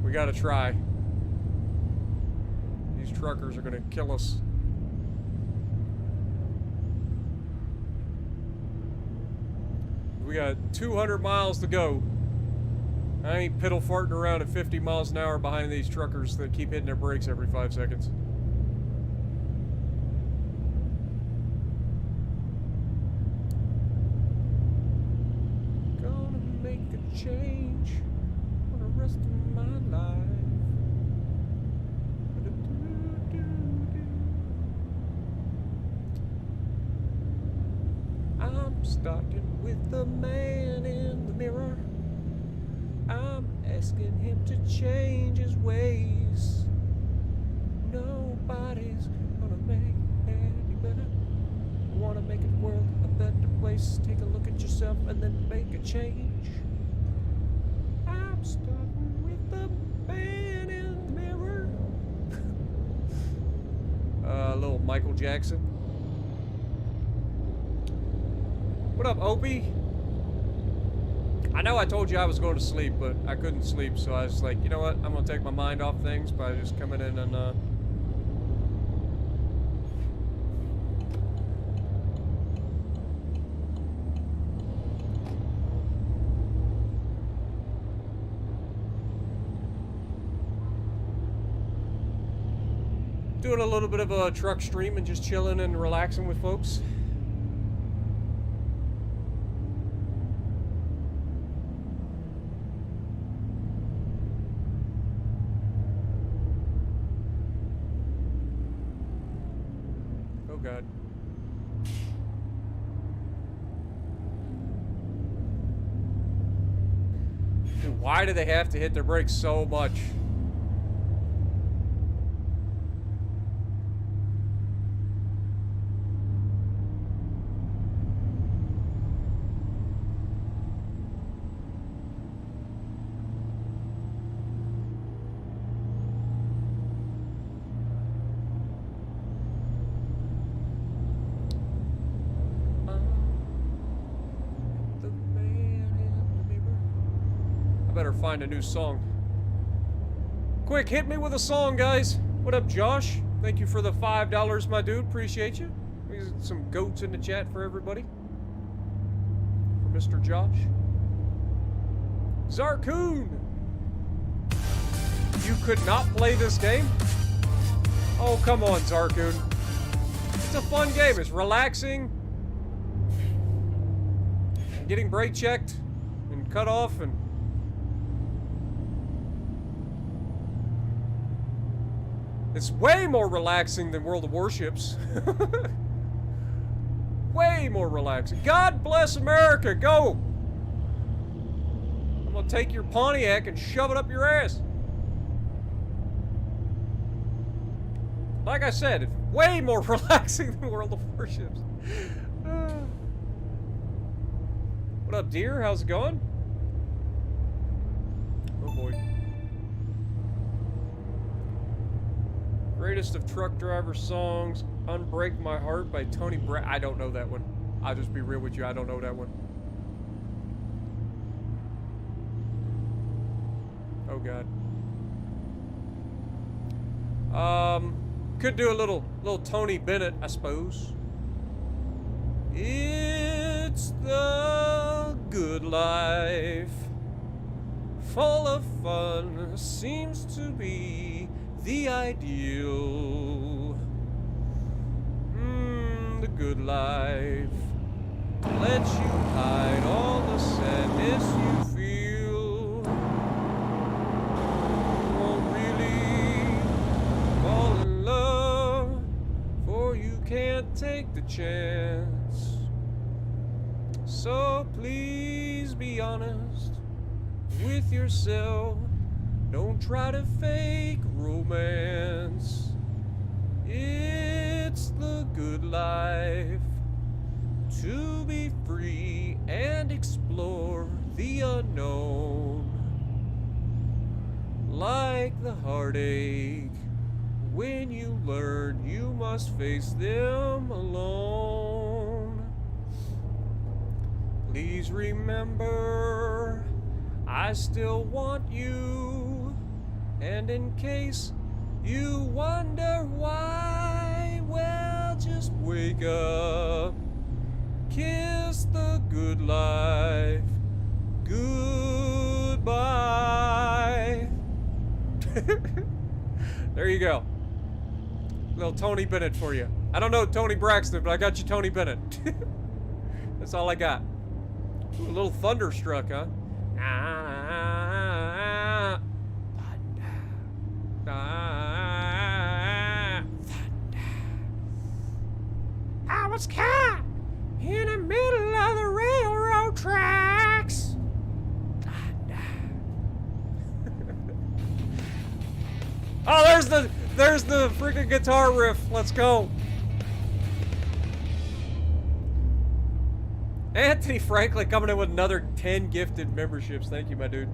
We got to try. These truckers are going to kill us. We got 200 miles to go. I ain't piddle farting around at 50 miles an hour behind these truckers that keep hitting their brakes every 5 seconds. Gonna make a change for the rest of my life. I'm starting with the man in the mirror. I'm asking him to change his ways. Nobody's gonna make it any better. Wanna make the world a better place? Take a look at yourself and then make a change. I'm starting with the man in the mirror. Little Michael Jackson. What up, Opie? I know I told you I was going to sleep, but I couldn't sleep, so I was like, you know what? I'm going to take my mind off things by just coming in and, doing a little bit of a truck stream and just chilling and relaxing with folks. Oh God. Dude, why do they have to hit their brakes so much? Better find a new song. Quick, hit me with a song, guys. What up, Josh? Thank you for the $5, my dude. Appreciate you. We got some goats in the chat for everybody. For Mr. Josh. Zarkoon! You could not play this game? Oh, come on, Zarkoon. It's a fun game. It's relaxing. Getting brake checked and cut off and it's way more relaxing than World of Warships. Way more relaxing. God bless America. Go! I'm gonna take your Pontiac and shove it up your ass. Like I said, it's way more relaxing than World of Warships. What up, dear? How's it going? Oh boy. Greatest of truck driver songs, Unbreak My Heart by Tony Braxton. I don't know that one. I'll just be real with you, I don't know that one. Oh god. Could do a little Tony Bennett, I suppose. It's the good life, full of fun, seems to be the ideal. The good life lets you hide all the sadness you feel. You won't really fall in love, for you can't take the chance. So please be honest with yourself. Don't try to fake romance. It's the good life to be free and explore the unknown. Like the heartache, when you learn you must face them alone. Please remember, I still want you. And in case you wonder why, well, just wake up. Kiss the good life goodbye. There you go. Little Tony Bennett for you. I don't know Tony Braxton, but I got you Tony Bennett. That's all I got. Ooh, a little Thunderstruck, huh? I was caught in the middle of the railroad tracks. Oh, there's the freaking guitar riff. Let's go. Anthony Franklin coming in with another 10 gifted memberships. Thank you, my dude.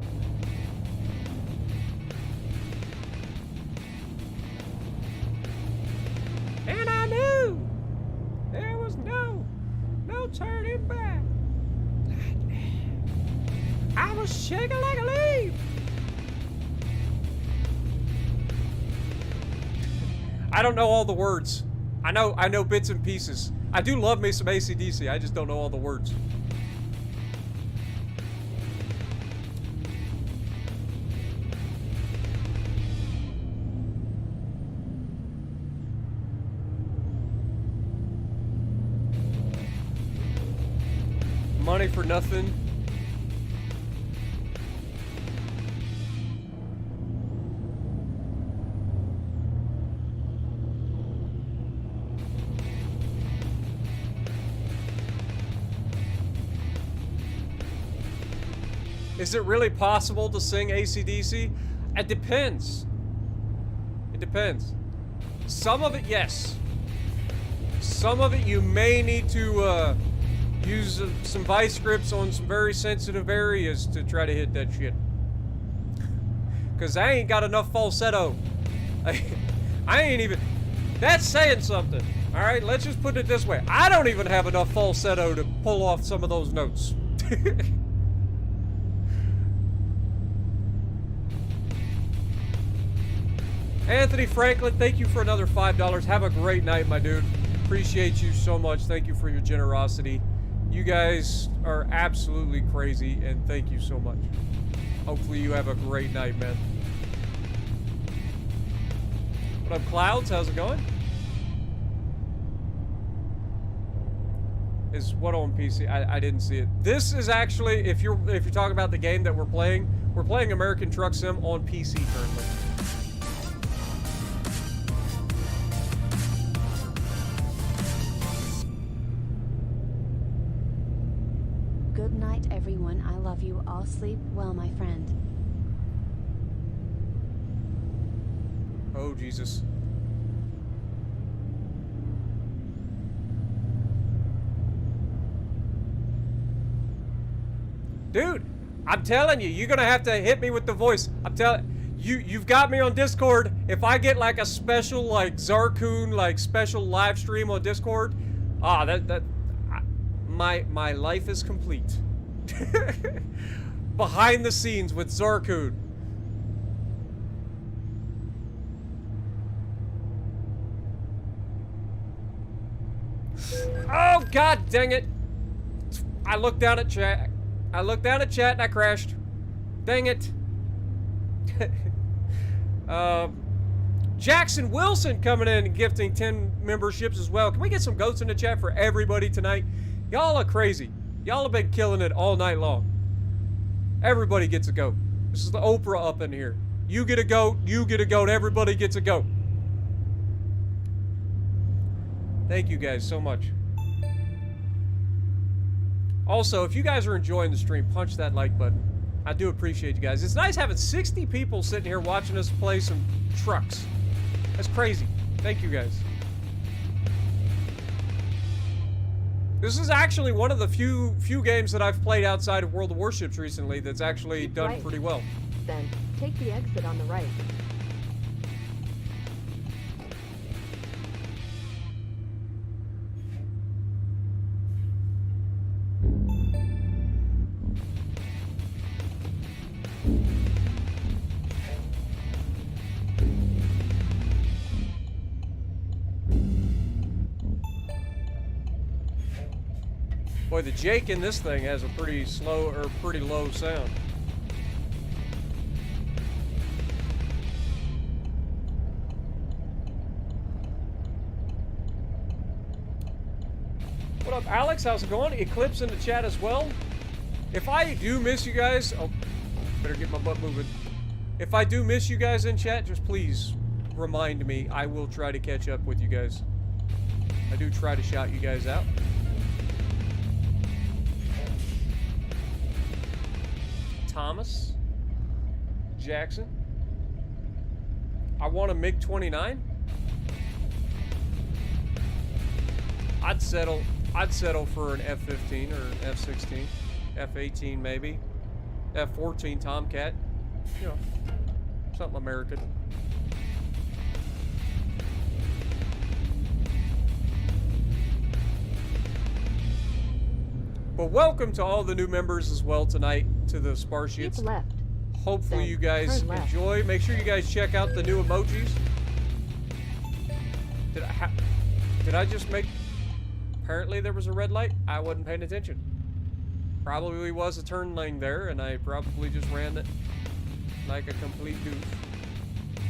And I knew there was no turning back. I was shaking like a leaf. I don't know all the words. I know bits and pieces. I do love me some AC/DC. I just don't know all the words. Money for nothing. Is it really possible to sing AC/DC? It depends. It depends. Some of it, yes. Some of it you may need to use some vice grips on some very sensitive areas to try to hit that shit. Cause I ain't got enough falsetto. I ain't even... That's saying something. Alright, let's just put it this way. I don't even have enough falsetto to pull off some of those notes. Anthony Franklin, thank you for another $5. Have a great night, my dude. Appreciate you so much. Thank you for your generosity. You guys are absolutely crazy, and thank you so much. Hopefully you have a great night, man. What up, Clouds? How's it going? Is what on PC? I didn't see it. This is actually, if you're talking about the game that we're playing American Truck Sim on PC currently. Good night, everyone. I love you all. Sleep well, my friend. Oh, Jesus. Dude, I'm telling you, you're gonna have to hit me with the voice. I'm telling You've got me on Discord. If I get like a special like Zarkoon like special live stream on Discord, my life is complete. Behind the scenes with Zarkoon. Oh god dang it. I looked down at chat. I looked down at chat and I crashed. Dang it. Jackson Wilson coming in and gifting 10 memberships as well. Can we get some goats in the chat for everybody tonight? Y'all are crazy. Y'all have been killing it all night long. Everybody gets a goat. This is the Oprah up in here. You get a goat, you get a goat, everybody gets a goat. Thank you guys so much. Also, if you guys are enjoying the stream, punch that like button. I do appreciate you guys. It's nice having 60 people sitting here watching us play some trucks. That's crazy. Thank you guys. This is actually one of the few games that I've played outside of World of Warships recently that's actually done pretty well. Then, take the exit on the right. Boy, the Jake in this thing has a pretty slow or pretty low sound. What up, Alex? How's it going? Eclipse in the chat as well. If I do miss you guys, oh, better get my butt moving. If I do miss you guys in chat, just please remind me. I will try to catch up with you guys. I do try to shout you guys out. Thomas Jackson. I want a MiG-29. I'd settle for an F-15 or an F-16, F-18 maybe, F-14 Tomcat. You know, something American. But welcome to all the new members as well tonight to the Sparships. Keep left. Hopefully Then you guys turn left. enjoy. Make sure you guys check out the new emojis. Did I just make... Apparently there was a red light. I wasn't paying attention. Probably was a turn lane there, and I probably just ran it like a complete doof.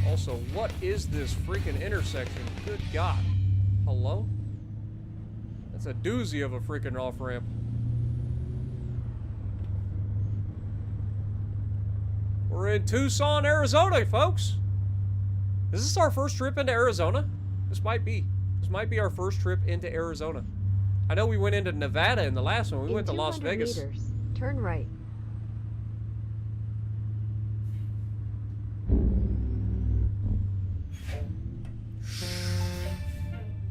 Also, what is this freaking intersection? Good God. Hello? That's a doozy of a freaking off-ramp. We're in Tucson, Arizona, folks. Is this our first trip into Arizona? This might be. This might be our first trip into Arizona. I know we went into Nevada in the last one. We went to Las 200 Vegas. meters, turn right.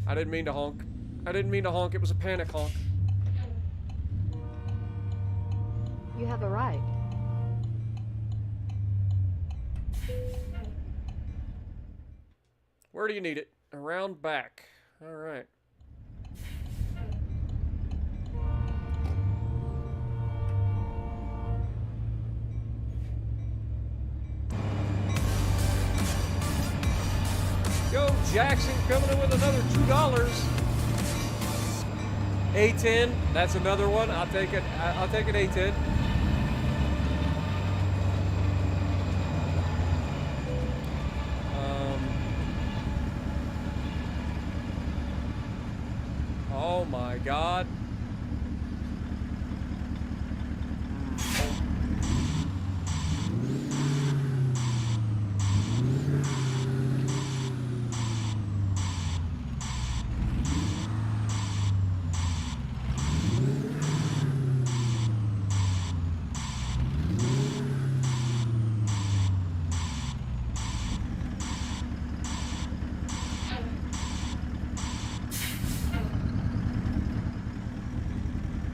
I didn't mean to honk. I didn't mean to honk. It was a panic honk. You have arrived. Where do you need it? Around back. All right. Yo, Jackson coming in with another $2. A10, that's another one. I'll take it. I'll take an A10. Oh my God.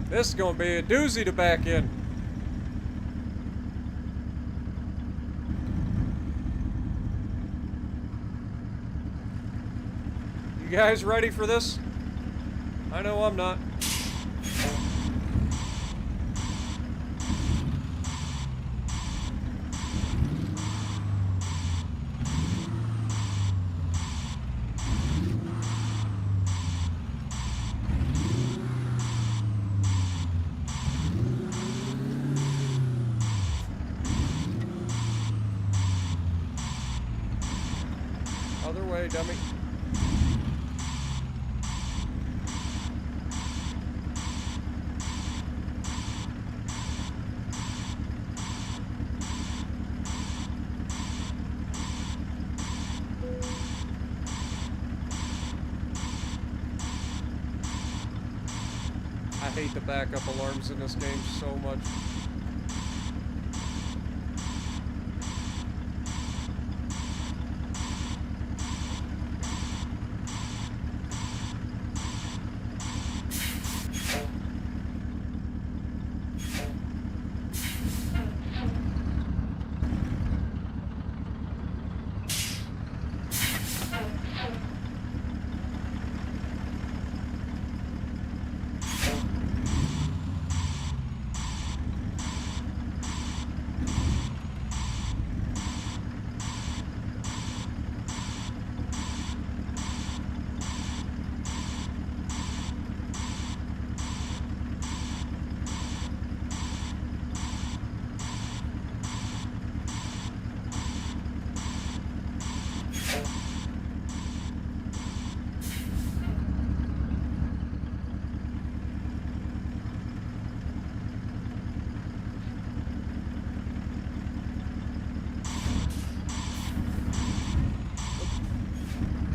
This is gonna be a doozy to back in. guys ready for this? I know I'm not. Other way, dummy. I hate the backup alarms in this game so much.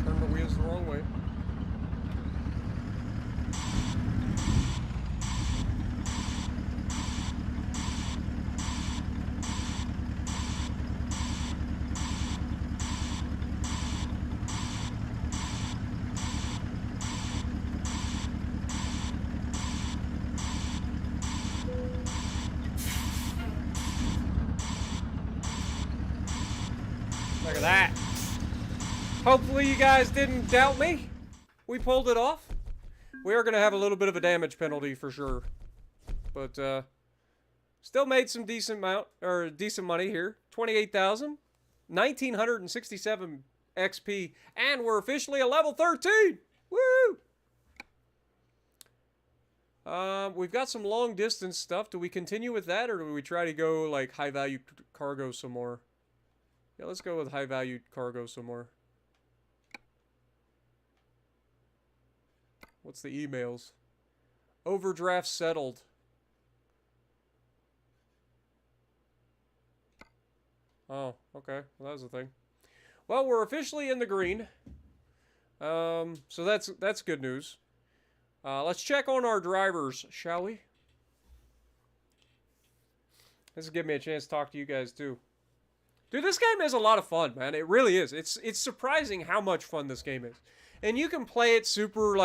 Turn the wheels the wrong way. Look at that. Hopefully you guys didn't doubt me. We pulled it off. We are going to have a little bit of a damage penalty for sure. But still made some decent money here. 28,000, 1,967 XP, and we're officially a level 13. Woo! We've got some long distance stuff. Do we continue with that, or do we try to go like high value cargo some more? Yeah, let's go with high value cargo some more. What's the emails? Overdraft settled. Oh, okay. Well, that was the thing. Well, we're officially in the green. So that's good news. Let's check on our drivers, shall we? This will give me a chance to talk to you guys too. Dude, this game is a lot of fun, man. It really is. It's surprising how much fun this game is. And you can play it super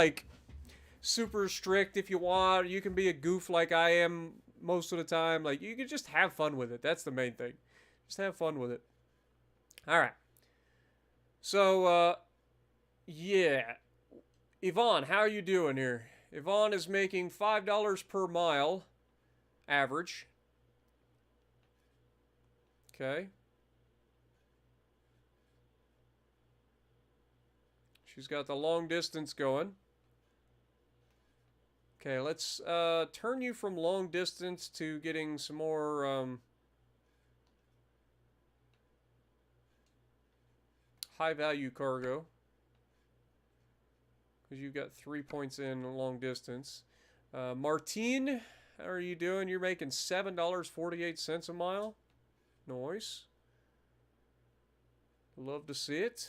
strict if you want. You can be a goof like I am most of the time. Like, you can just have fun with it. That's the main thing. Just have fun with it. All right. So, yeah. Yvonne, how are you doing here? Yvonne is making $5 per mile average. Okay. She's got the long distance going. Okay, let's turn you from long distance to getting some more high value cargo. Because you've got 3 points in long distance. Martine, how are you doing? You're making $7.48 a mile. Nice. Love to see it.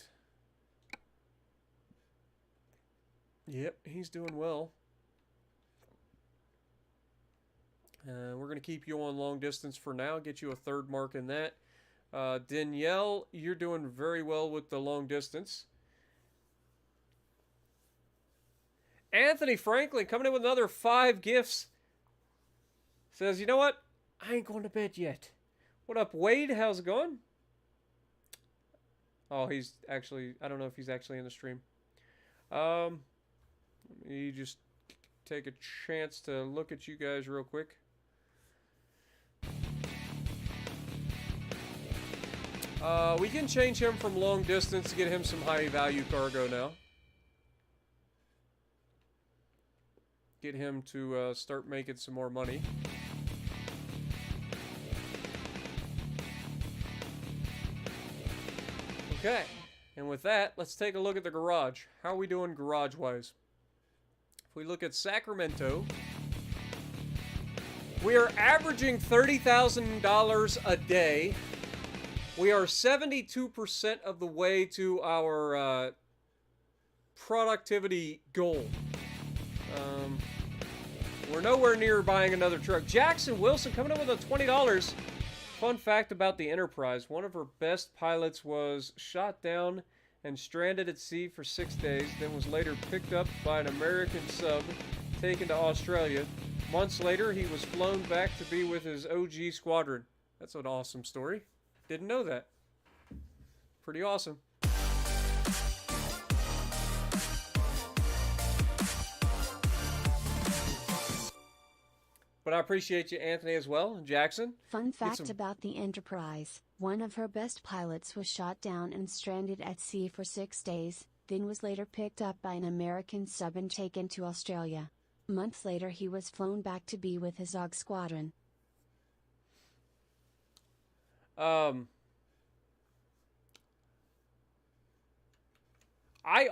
Yep, he's doing well. We're going to keep you on long distance for now. Get you a third mark in that. Danielle, you're doing very well with the long distance. Anthony Franklin coming in with another 5 gifts. Says, you know what? I ain't going to bed yet. What up, Wade? How's it going? Oh, he's actually... I don't know if he's actually in the stream. Let me just take a chance to look at you guys real quick. We can change him from long distance to get him some high value cargo now. Get him to start making some more money. Okay, and with that, let's take a look at the garage. How are we doing garage-wise? If we look at Sacramento, we are averaging $30,000 a day. We are 72% of the way to our productivity goal. We're nowhere near buying another truck. Jackson Wilson coming in with a $20. Fun fact about the Enterprise. One of her best pilots was shot down and stranded at sea for 6 days, then was later picked up by an American sub, taken to Australia. Months later, he was flown back to be with his OG squadron. That's an awesome story. Didn't know that. Pretty awesome. But I appreciate you, Anthony, as well, and Jackson. Fun fact about the Enterprise. One of her best pilots was shot down and stranded at sea for 6 days, then was later picked up by an American sub and taken to Australia. Months later he was flown back to be with his OG squadron. I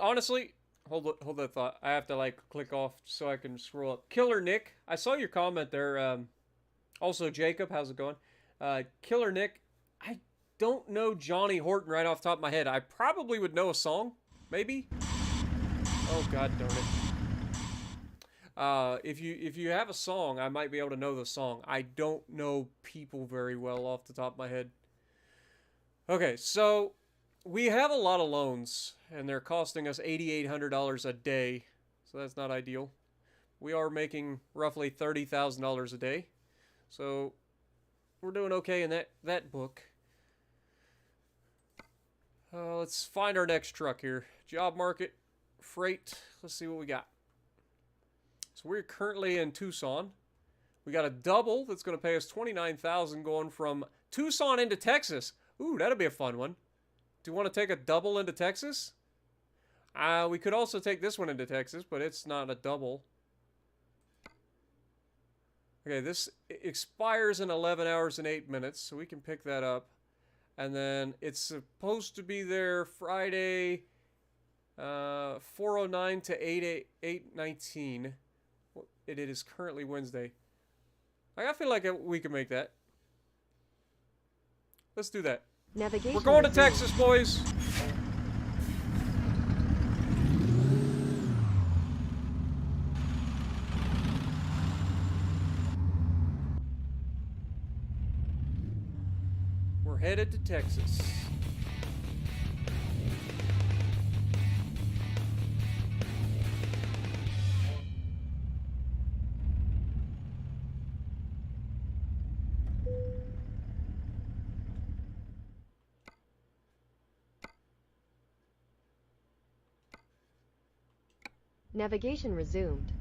honestly... Hold that thought. I have to, like, click off so I can scroll up. Killer Nick, I saw your comment there. Also, Jacob, how's it going? Killer Nick, I don't know Johnny Horton right off the top of my head. I probably would know a song, maybe. Oh, god darn it. If you have a song, I might be able to know the song. I don't know people very well off the top of my head. Okay, so... we have a lot of loans, and they're costing us $8,800 a day, so that's not ideal. We are making roughly $30,000 a day, so we're doing okay in that book. Let's find our next truck here. Job market, freight, let's see what we got. So we're currently in Tucson. We got a double that's going to pay us $29,000 going from Tucson into Texas. Ooh, that'll be a fun one. Do you want to take a double into Texas? We could also take this one into Texas, but it's not a double. Okay, this expires in 11 hours and 8 minutes, so we can pick that up. And then it's supposed to be there Friday, 4:09 to 8:19. It is currently Wednesday. I feel like we can make that. Let's do that. Navigation. We're going to Texas, boys. We're headed to Texas. Navigation resumed.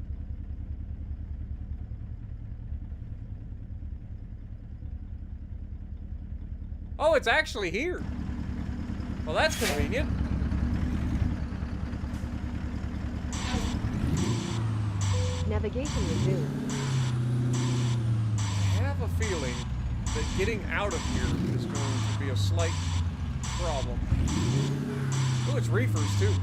Oh, it's actually here. Well, that's convenient. Navigation resumed. I have a feeling that getting out of here is going to be a slight problem. Oh, it's reefers, too.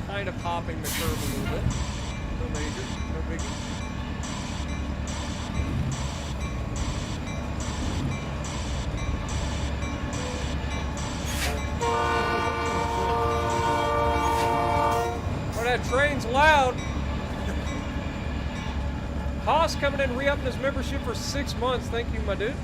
Kind of popping the curve a little bit. No major, no biggie. Oh, that train's loud. Haas coming in, re-upping his membership for 6 months. Thank you, my dude.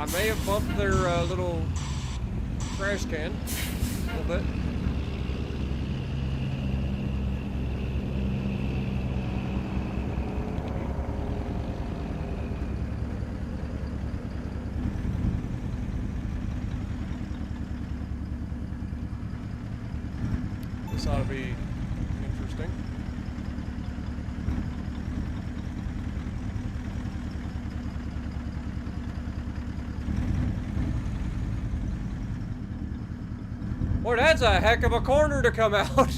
I may have bumped their little trash can a little bit. This ought to be interesting. Boy, that's a heck of a corner to come out.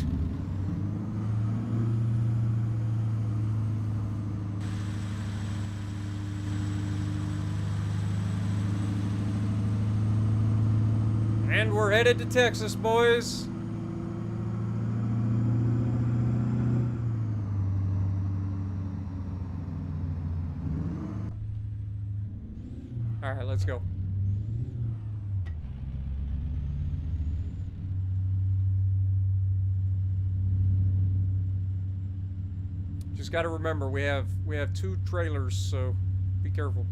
And we're headed to Texas, boys. All right, let's go. Just got to remember we have 2 trailers, so be careful.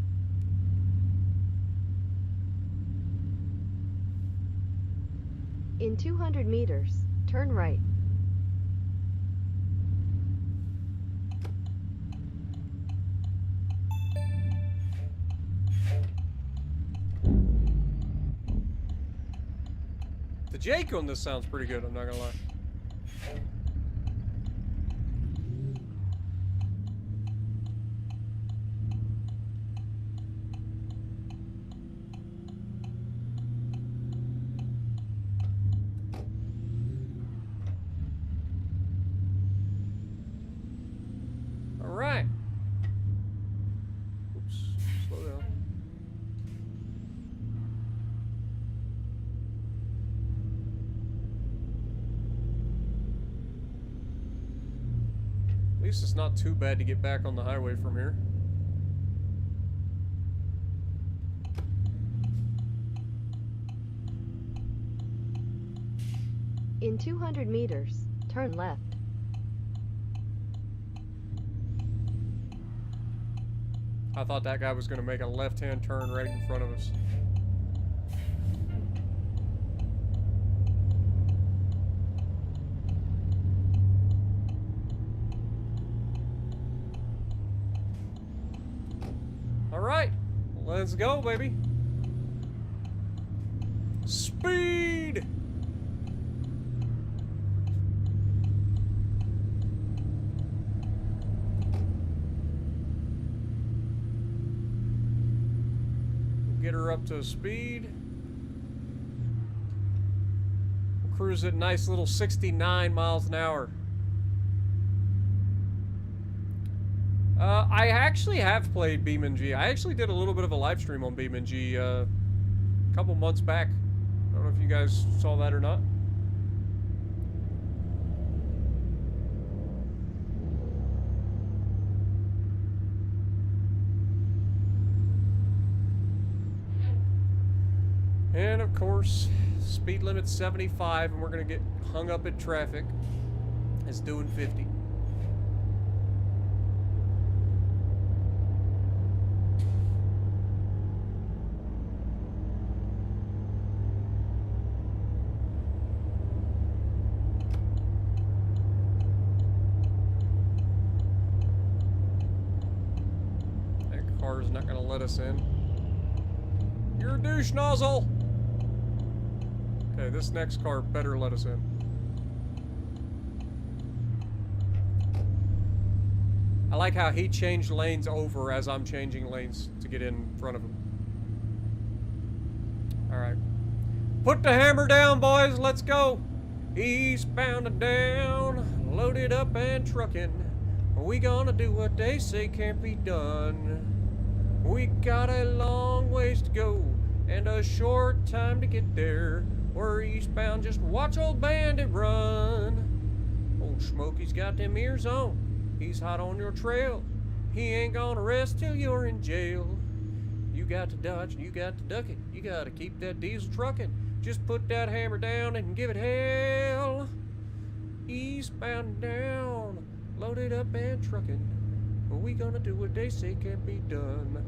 In 200 meters, turn right. The Jake on this sounds pretty good, I'm not gonna lie. Alright. Oops, slow down. At least it's not too bad to get back on the highway from here. In 200 meters, turn left. I thought that guy was going to make a left-hand turn right in front of us. All right, let's go, baby. Speed! Get her up to speed. We'll cruise at a nice little 69 miles an hour. I actually have played BeamNG. I actually did a little bit of a live stream on BeamNG a couple months back. I don't know if you guys saw that or not. And of course, speed limit 75, and we're gonna get hung up in traffic. It's doing 50. That car is not gonna let us in. You're a douche nozzle! Okay, this next car better let us in. I like how he changed lanes over as I'm changing lanes to get in front of him. Alright. Put the hammer down, boys. Let's go. Eastbound and down. Loaded up and trucking. We gonna do what they say can't be done. We got a long ways to go and a short time to get there. We're eastbound, just watch old Bandit run. Old Smokey's got them ears on. He's hot on your trail. He ain't gonna rest till you're in jail. You got to dodge, you got to duck it. You gotta keep that diesel trucking. Just put that hammer down and give it hell. Eastbound and down, loaded up and trucking. We gonna do what they say can't be done.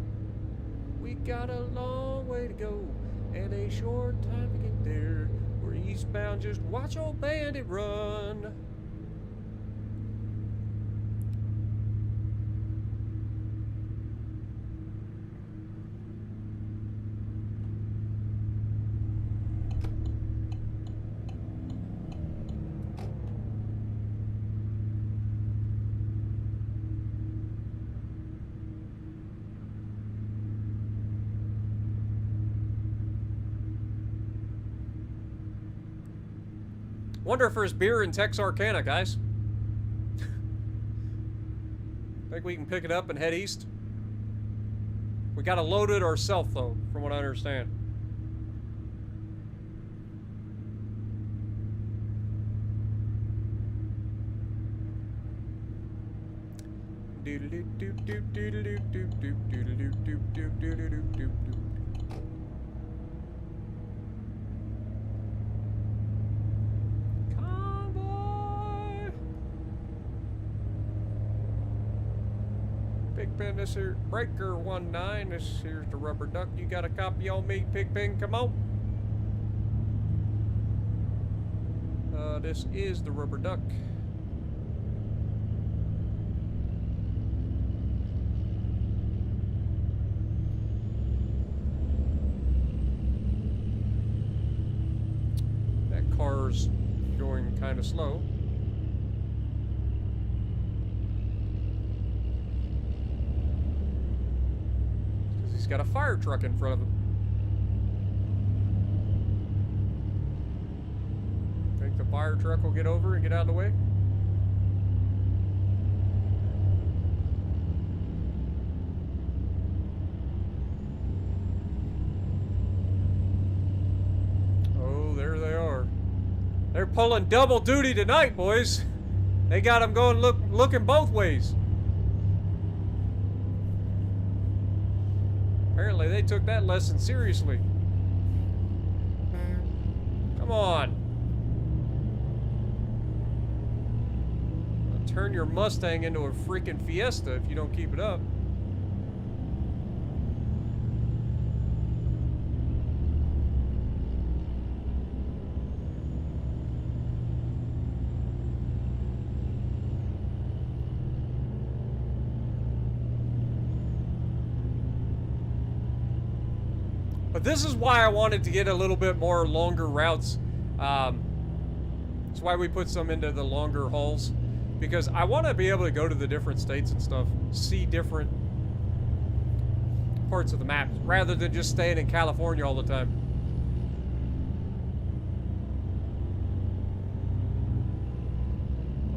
We got a long way to go and a short time to get there. We're eastbound, just watch old Bandit run. Wonder if there's beer in Texarkana, guys. Think we can pick it up and head east? We gotta load it ourselves, though, from what I understand. Pigpen, this here Breaker 19. This here's the Rubber Duck. You got a copy on me, Pigpen? Come on. This is the Rubber Duck. That car's going kind of slow. He's got a fire truck in front of him. Think the fire truck will get over and get out of the way? Oh, there they are. They're pulling double duty tonight, boys. They got them going looking both ways. Apparently they took that lesson seriously. Come on. I'll turn your Mustang into a freaking Fiesta if you don't keep it up. But this is why I wanted to get a little bit more longer routes. That's why we put some into the longer hauls. Because I want to be able to go to the different states and stuff. See different parts of the map. Rather than just staying in California all the time.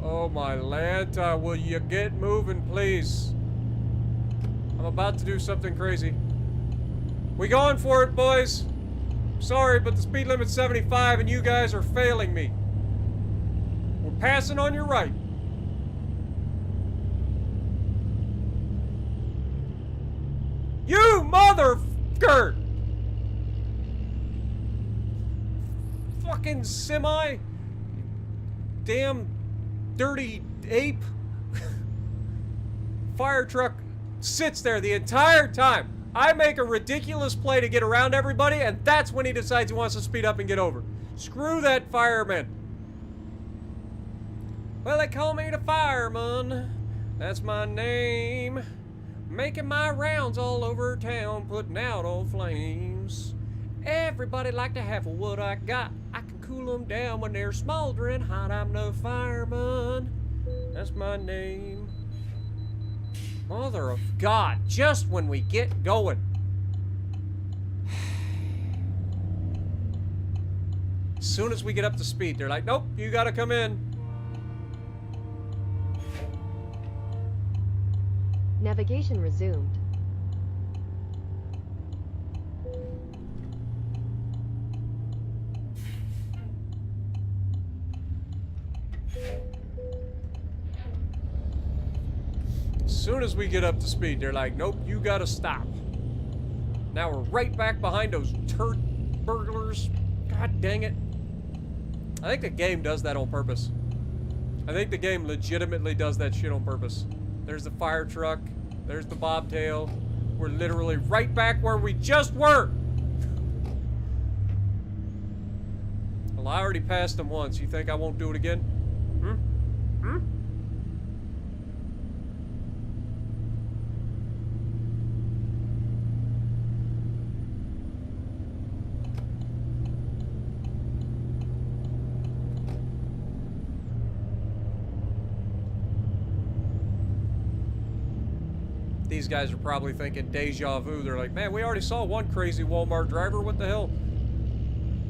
Oh my Lanta, will you get moving please? I'm about to do something crazy. We going for it, boys. Sorry, but the speed limit's 75 and you guys are failing me. We're passing on your right. You motherfucker! Fucking semi. Damn dirty ape. Fire truck sits there the entire time. I make a ridiculous play to get around everybody, and that's when he decides he wants to speed up and get over. Screw that fireman. Well, they call me the fireman. That's my name. Making my rounds all over town, putting out old flames. Everybody like to have what I got. I can cool them down when they're smoldering hot. I'm the fireman. That's my name. Mother of God, just when we get going. As soon as we get up to speed, they're like, nope, you gotta come in. Navigation resumed. As soon as we get up to speed, they're like, nope, you gotta stop. Now we're right back behind those turd burglars. God dang it. I think the game does that on purpose. I think the game legitimately does that shit on purpose. There's the fire truck. There's the bobtail. We're literally right back where we just were. Well, I already passed them once. You think I won't do it again? Hmm? These guys are probably thinking deja vu. They're like, man, we already saw one crazy Walmart driver. What the hell?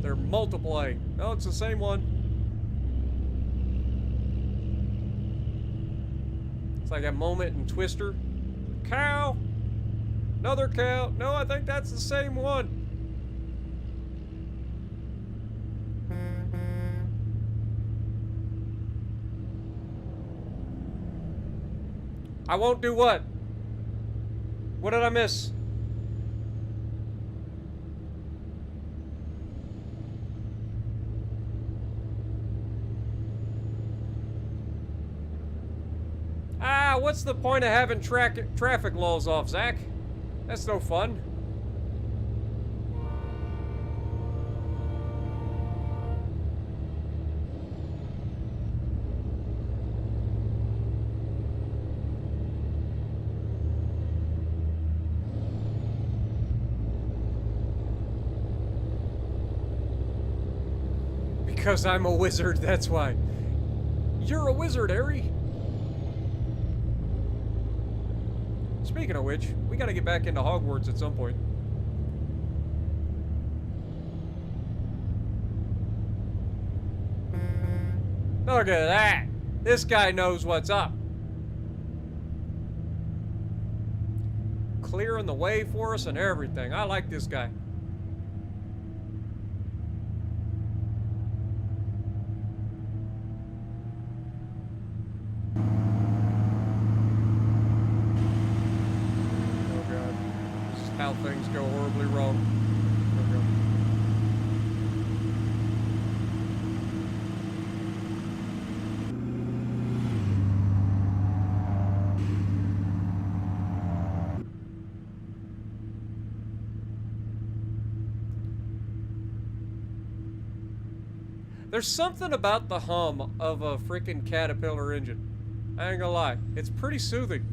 They're multiplying. No, it's the same one. It's like a moment in Twister. Cow! Another cow. No, I think that's the same one. I won't do what? What did I miss? Ah, what's the point of having traffic laws off, Zach? That's no fun. Because I'm a wizard, that's why. You're a wizard, Harry. Speaking of which, we gotta get back into Hogwarts at some point. Look at that! This guy knows what's up. Clearing the way for us and everything. I like this guy. How things go horribly wrong. Okay. There's something about the hum of a freaking Caterpillar engine. I ain't gonna lie. It's pretty soothing.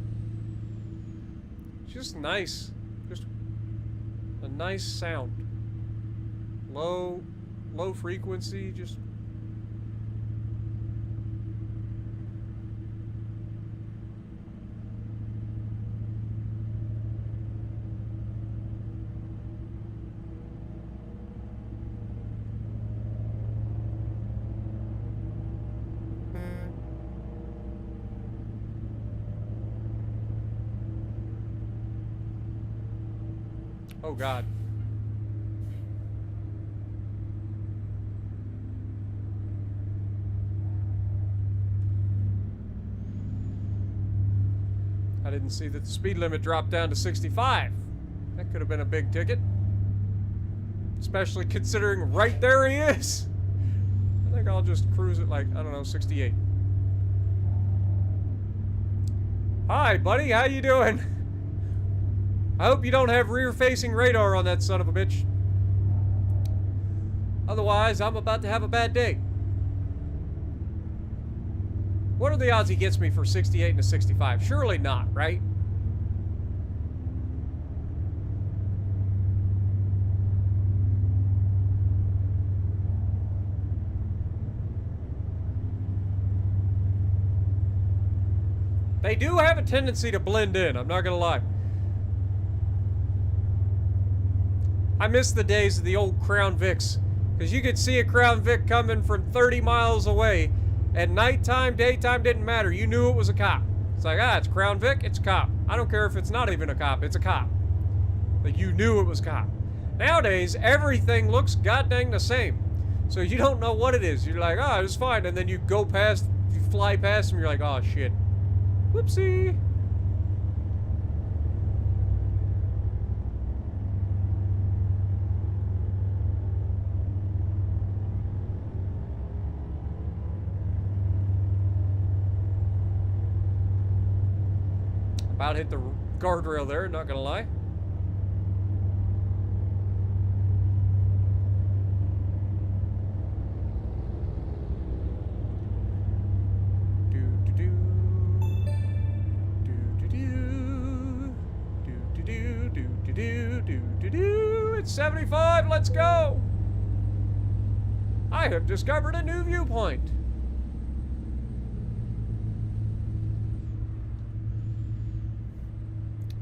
It's just nice. Just a nice sound. Low frequency, just... Oh, God. I didn't see that the speed limit dropped down to 65. That could have been a big ticket. Especially considering right there he is. I think I'll just cruise at like, I don't know, 68. Hi, buddy. How you doing? I hope you don't have rear-facing radar on that son of a bitch. Otherwise, I'm about to have a bad day. What are the odds he gets me for 68 and a 65? Surely not, right? They do have a tendency to blend in, I'm not gonna lie. I miss the days of the old Crown Vics, because you could see a Crown Vic coming from 30 miles away. At nighttime, daytime, didn't matter. You knew it was a cop. It's like, it's Crown Vic, it's a cop. I don't care if it's not even a cop, it's a cop. Like, you knew it was a cop. Nowadays, everything looks goddamn the same. So you don't know what it is. You're like, it's fine. And then you go past, you fly past them, you're like, oh, shit. Whoopsie. About hit the guardrail there, not gonna lie. It's 75. Let's go. I have discovered a new viewpoint.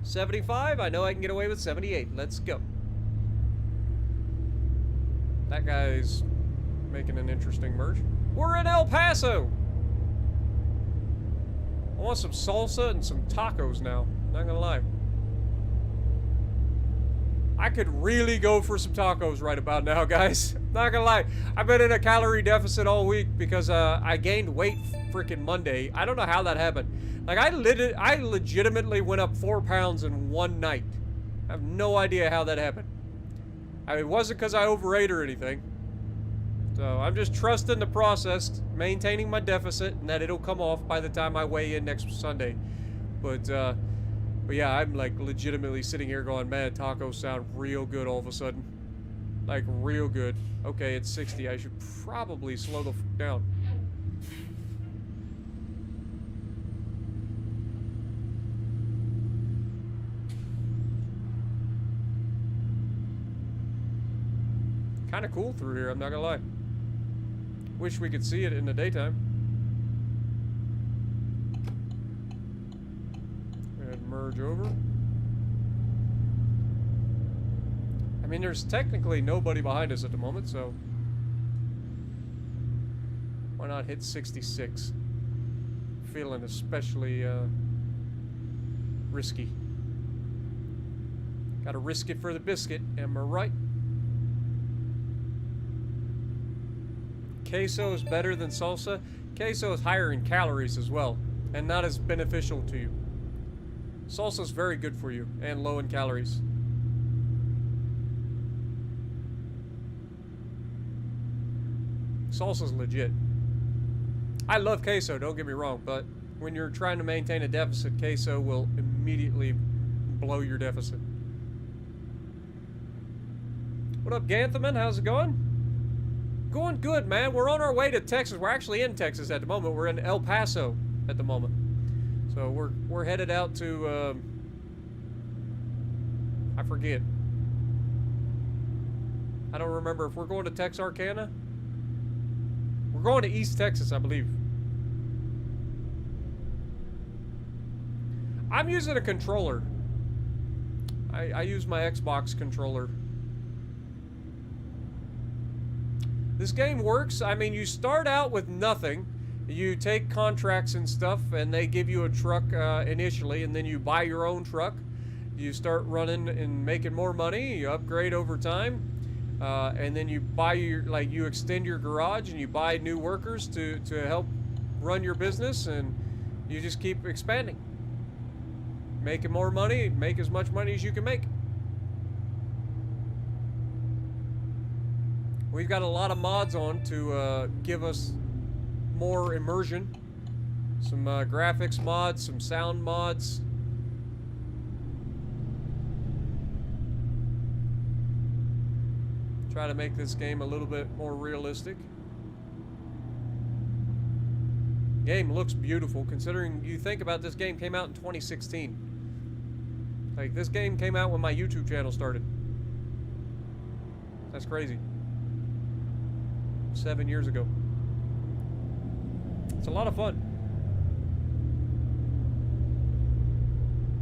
$75. I know I can get away with 78. Let's go. That guy's making an interesting merge. We're in El Paso. I want some salsa and some tacos now. Not gonna lie. I could really go for some tacos right about now, guys. Not gonna lie. I've been in a calorie deficit all week because I gained weight freaking Monday. I don't know how that happened. Like, I legitimately went up 4 pounds in one night. I have no idea how that happened. I mean, it wasn't because I overate or anything. So I'm just trusting the process, maintaining my deficit, and that it'll come off by the time I weigh in next Sunday. But yeah, I'm like legitimately sitting here going, man, tacos sound real good all of a sudden. Like, real good. Okay, it's 60. I should probably slow the f down. Kind of cool through here, I'm not gonna lie. Wish we could see it in the daytime. Go ahead and merge over. I mean, there's technically nobody behind us at the moment, so why not hit 66? Feeling especially risky. Gotta risk it for the biscuit, am I right? Queso is better than salsa. Queso is higher in calories as well, and not as beneficial to you. Salsa is very good for you, and low in calories. Salsa's legit. I love queso, don't get me wrong, but when you're trying to maintain a deficit, queso will immediately blow your deficit. What up, Ganthaman? How's it going? Going good, man. We're on our way to Texas. We're actually in Texas at the moment. We're in El Paso at the moment. So we're headed out to I forget. I don't remember if we're going to Texarkana. We're going to East Texas, I believe. I'm using a controller. I use my Xbox controller. This game works. I mean, you start out with nothing. You take contracts and stuff, and they give you a truck initially, and then you buy your own truck. You start running and making more money. You upgrade over time, and then you buy you extend your garage, and you buy new workers to help run your business, and you just keep expanding, making more money, make as much money as you can make. We've got a lot of mods on to give us more immersion. Some graphics mods, some sound mods. Try to make this game a little bit more realistic. Game looks beautiful, considering you think about this game came out in 2016. Like, this game came out when my YouTube channel started. That's crazy. 7 years ago. It's a lot of fun.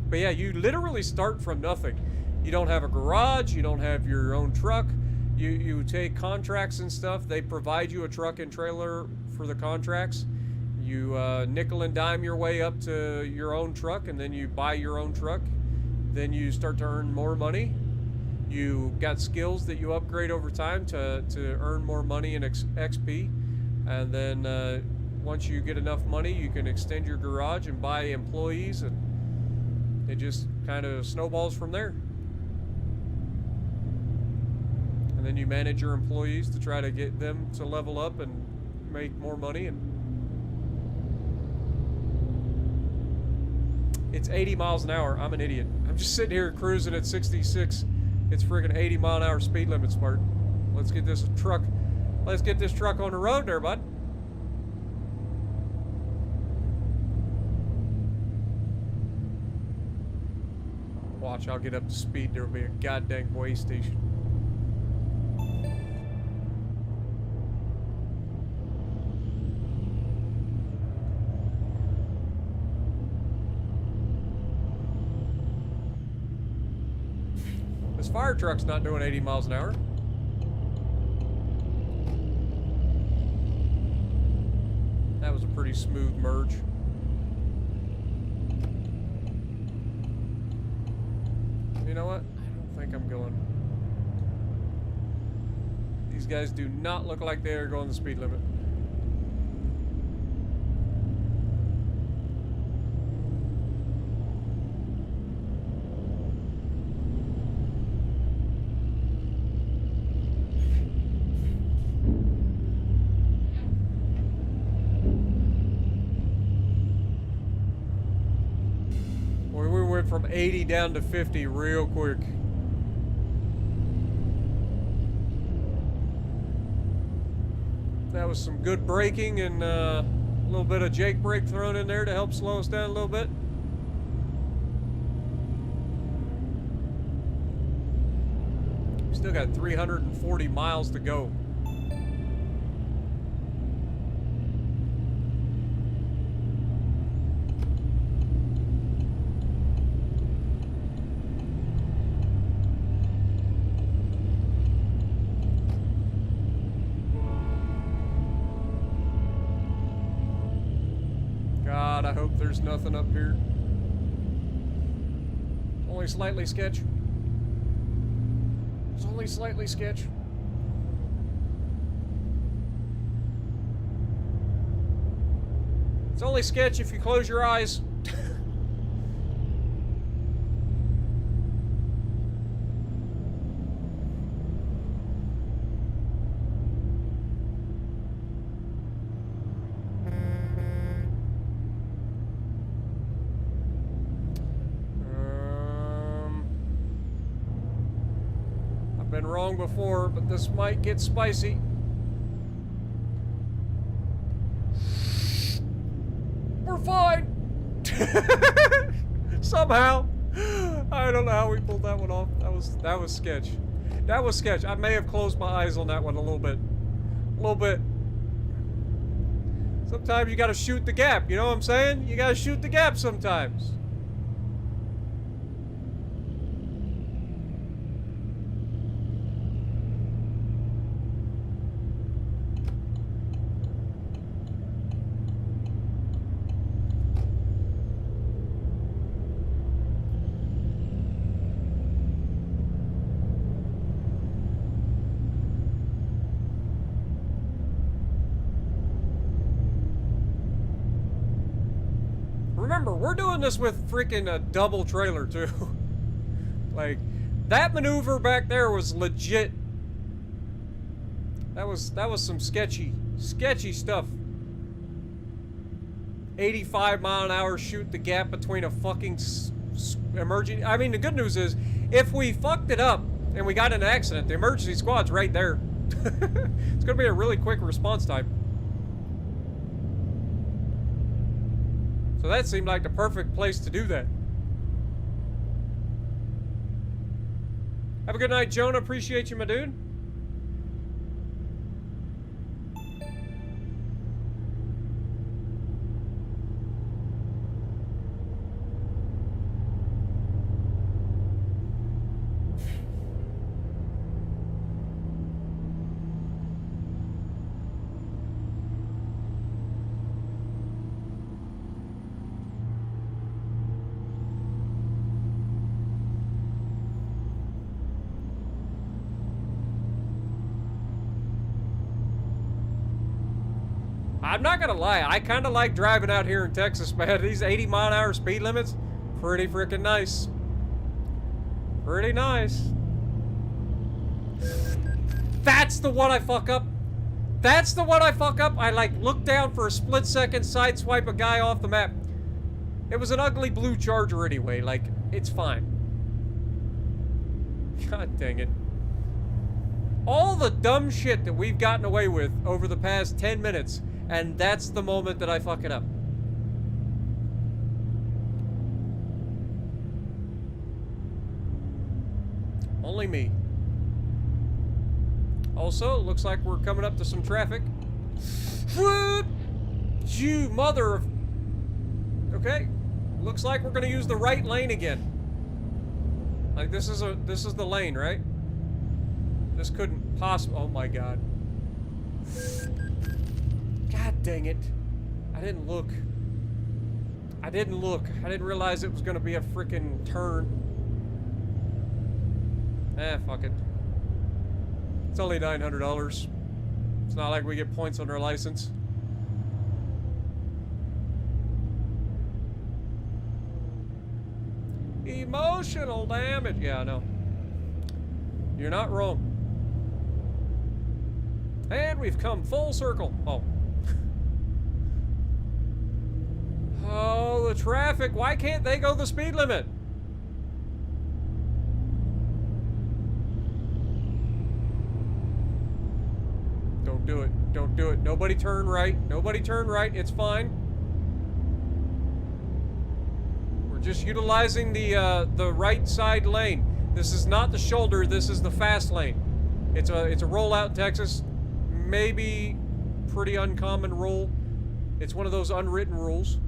But yeah, you literally start from nothing. You don't have a garage, you don't have your own truck. You take contracts and stuff. They provide you a truck and trailer for the contracts. You nickel and dime your way up to your own truck, and then you buy your own truck. Then you start to earn more money. You got skills that you upgrade over time to earn more money in XP. And then once you get enough money, you can extend your garage and buy employees, and it just kind of snowballs from there. And then you manage your employees to try to get them to level up and make more money. And it's 80 miles an hour. I'm an idiot. I'm just sitting here cruising at 66. It's friggin' 80-mile-an-hour speed limit, Spartan. Let's get this truck. Let's get this truck on the road there, bud. Watch, I'll get up to speed. There'll be a goddamn way station. fire truck's not doing 80 miles an hour. That was a pretty smooth merge. You know what? I don't think I'm going. These guys do not look like they are going the speed limit. We went from 80 down to 50 real quick. That was some good braking and a little bit of Jake brake thrown in there to help slow us down a little bit. We still got 340 miles to go. God, I hope there's nothing up here. Only slightly sketch. It's only slightly sketch. It's only sketch if you close your eyes. Been wrong before, but this might get spicy. We're fine. Somehow. I don't know how we pulled that one off. That was sketch. That was sketch. I may have closed my eyes on that one a little bit. A little bit. Sometimes you gotta shoot the gap, you know what I'm saying? You gotta shoot the gap sometimes. Remember, we're doing this with freaking a double trailer, too. Like, that maneuver back there was legit. That was some sketchy stuff. 85 mile an hour, shoot the gap between a fucking emergency. I mean, the good news is, if we fucked it up and we got in an accident, the emergency squad's right there. It's gonna be a really quick response time. So that seemed like the perfect place to do that. Have a good night, Jonah. Appreciate you, my dude. I'm not gonna lie, I kind of like driving out here in Texas, man. These 80 mile an hour speed limits, pretty freaking nice. Pretty nice. That's the one I fuck up. That's the one I fuck up. I like look down for a split second, sideswipe a guy off the map. It was an ugly blue Charger anyway, like, it's fine. God dang it. All the dumb shit that we've gotten away with over the past 10 minutes, and that's the moment that I fuck it up. Only me. Also, it looks like we're coming up to some traffic. You mother of... Okay. Looks like we're gonna use the right lane again. Like, this is the lane, right? This couldn't possibly... Oh my god. God dang it. I didn't look. I didn't realize it was gonna be a freaking turn. Fuck it. It's only $900. It's not like we get points on our license. Emotional damage. Yeah, I know. You're not wrong. And we've come full circle. Oh. Oh, the traffic. Why can't they go the speed limit? Don't do it. Don't do it. Nobody turn right. Nobody turn right. It's fine. We're just utilizing the right side lane. This is not the shoulder. This is the fast lane. It's a rollout in Texas. Maybe pretty uncommon rule. It's one of those unwritten rules.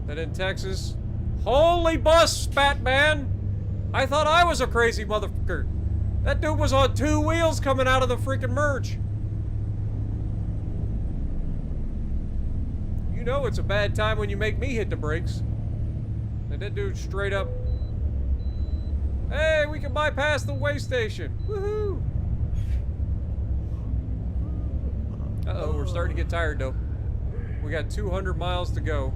That in Texas... Holy bus, Batman! I thought I was a crazy motherfucker. That dude was on 2 wheels coming out of the freaking merge. You know it's a bad time when you make me hit the brakes. And that dude straight up... Hey, we can bypass the way station. Woohoo! Uh-oh, we're starting to get tired, though. We got 200 miles to go.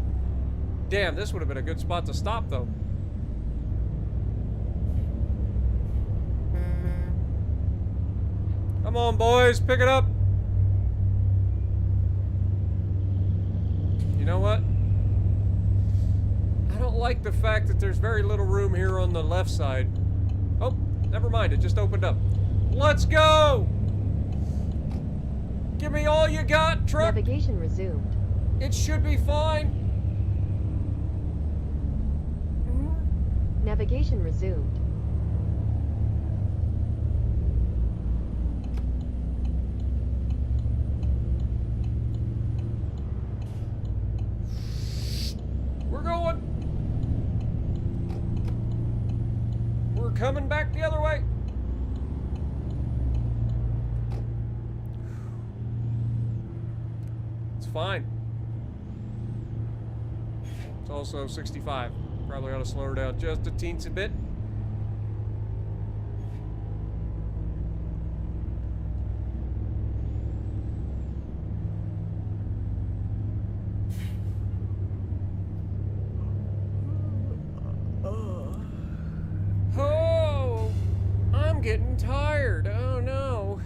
Damn, this would have been a good spot to stop, though. Come on, boys, pick it up. You know what? I don't like the fact that there's very little room here on the left side. Oh, never mind, it just opened up. Let's go! Give me all you got, truck. Navigation resumed. It should be fine. Navigation resumed. We're going. We're coming back the other way. It's fine. It's also 65. Probably ought to slow her down just a teensy bit. Oh, I'm getting tired. Oh no.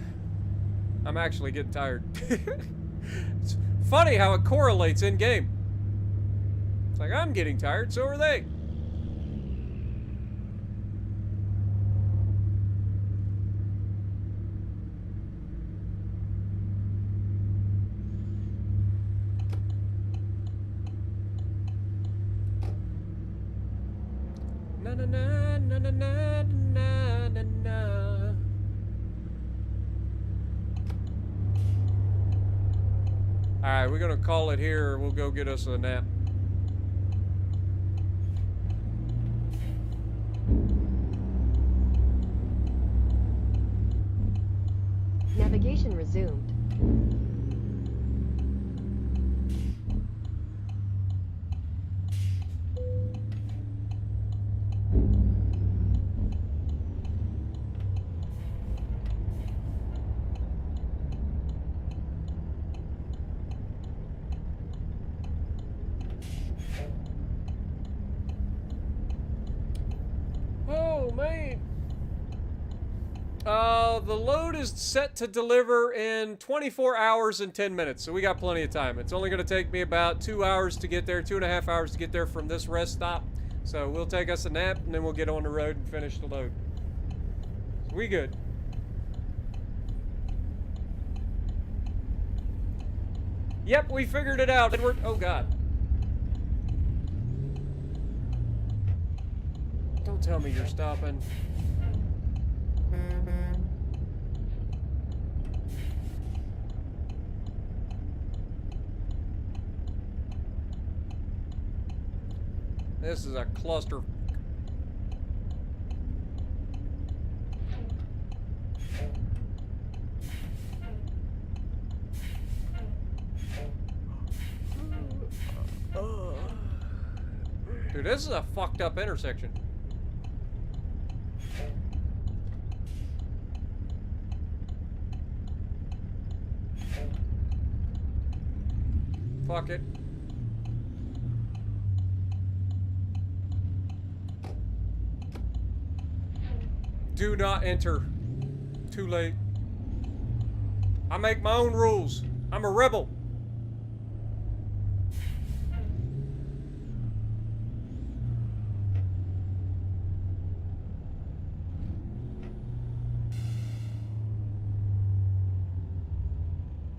I'm actually getting tired. It's funny how it correlates in game. It's like, I'm getting tired, so are they. Na na na na na na na na na. Alright, we're gonna call it here, or we'll go get us a nap. Navigation resumed. Oh, man. The load is set to deliver in 24 hours and 10 minutes, so we got plenty of time. It's only going to take me about 2 hours to get there, 2.5 hours to get there from this rest stop. So we'll take us a nap, and then we'll get on the road and finish the load. So we good. Yep, we figured it out. Edward. Oh, God. Don't tell me you're stopping. This is a cluster. Dude, this is a fucked up intersection. Fuck it. Do not enter. Too late. I make my own rules. I'm a rebel.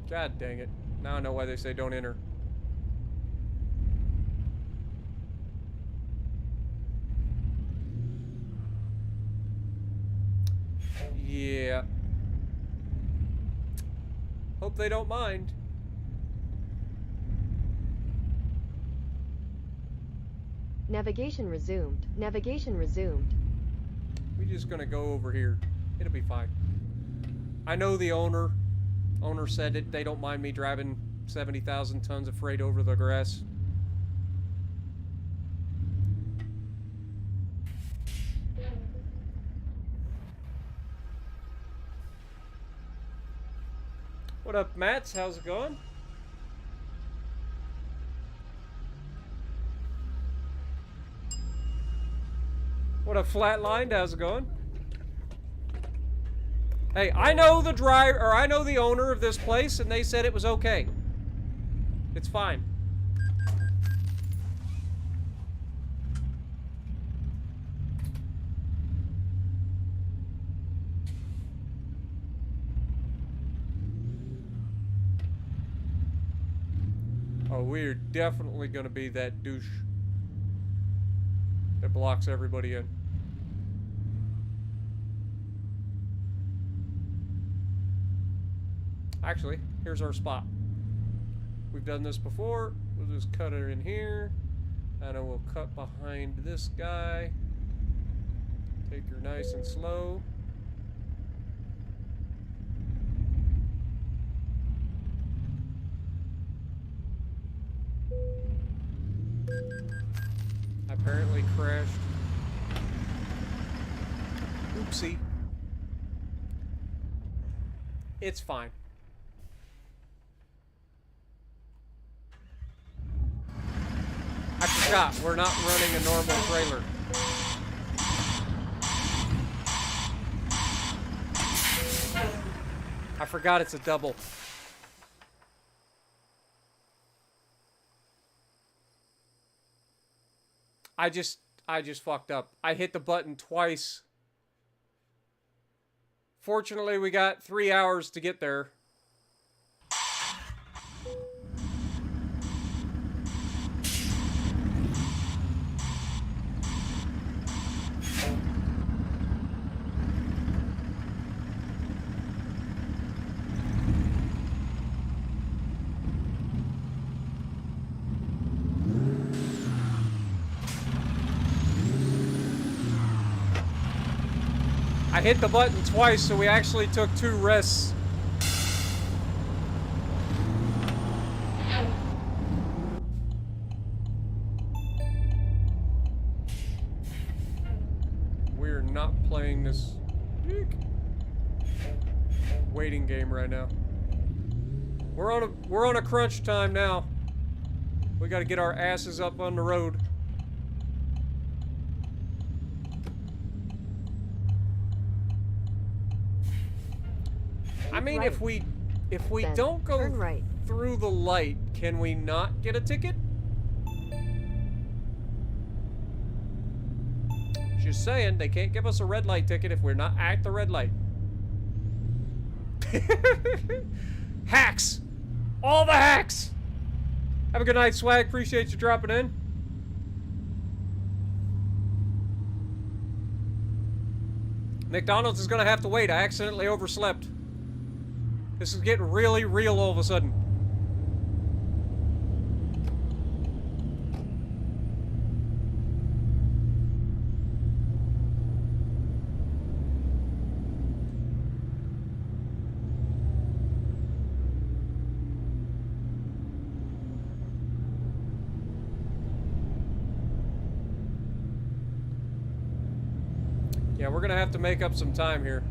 God dang it. Now I know why they say don't enter. Yeah. Hope they don't mind. Navigation resumed. Navigation resumed. We're just gonna go over here. It'll be fine. I know the owner. Owner said it. They don't mind me driving 70,000 tons of freight over the grass. What up, Mats? How's it going? What up, Flatlined? How's it going? Hey, I know the driver, or I know the owner of this place, and they said it was okay. It's fine. Oh, we're definitely gonna be that douche that blocks everybody in. Actually, here's our spot. We've done this before. We'll just cut her in here. And then we'll cut behind this guy. Take her nice and slow. Apparently crashed. Oopsie. It's fine. I forgot, we're not running a normal trailer. I forgot it's a double. I just fucked up. I hit the button twice. Fortunately, we got 3 hours to get there. I hit the button twice, so we actually took 2 rests. We're not playing this waiting game right now. We're on a crunch time now. We got to get our asses up on the road. I mean, right. if we Then don't go turn right. through the light, can we not get a ticket? Just saying, they can't give us a red light ticket if we're not at the red light. Hacks! All the hacks! Have a good night, Swag. Appreciate you dropping in. McDonald's is gonna have to wait. I accidentally overslept. This is getting really real all of a sudden. Yeah, we're gonna have to make up some time here.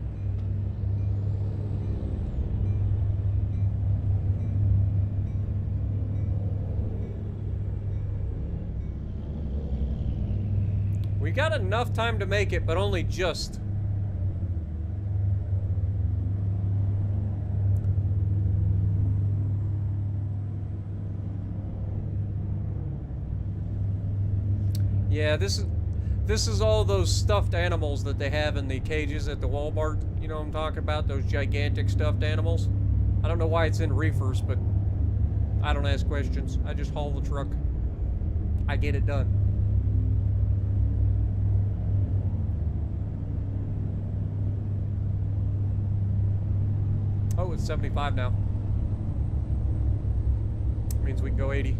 We got enough time to make it, but only just. Yeah, this is all those stuffed animals that they have in the cages at the Walmart. You know what I'm talking about? Those gigantic stuffed animals. I don't know why it's in reefers, but I don't ask questions. I just haul the truck. I get it done. Oh, it's 75 now. Means we can go 80.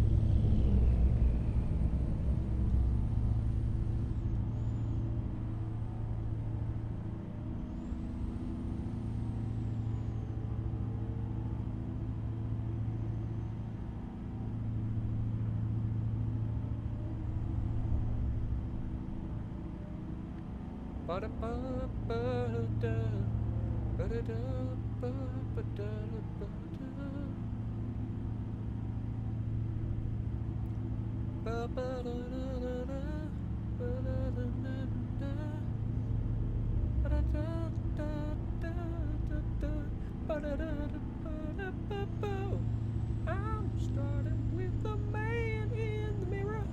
I'm starting with the man in the mirror.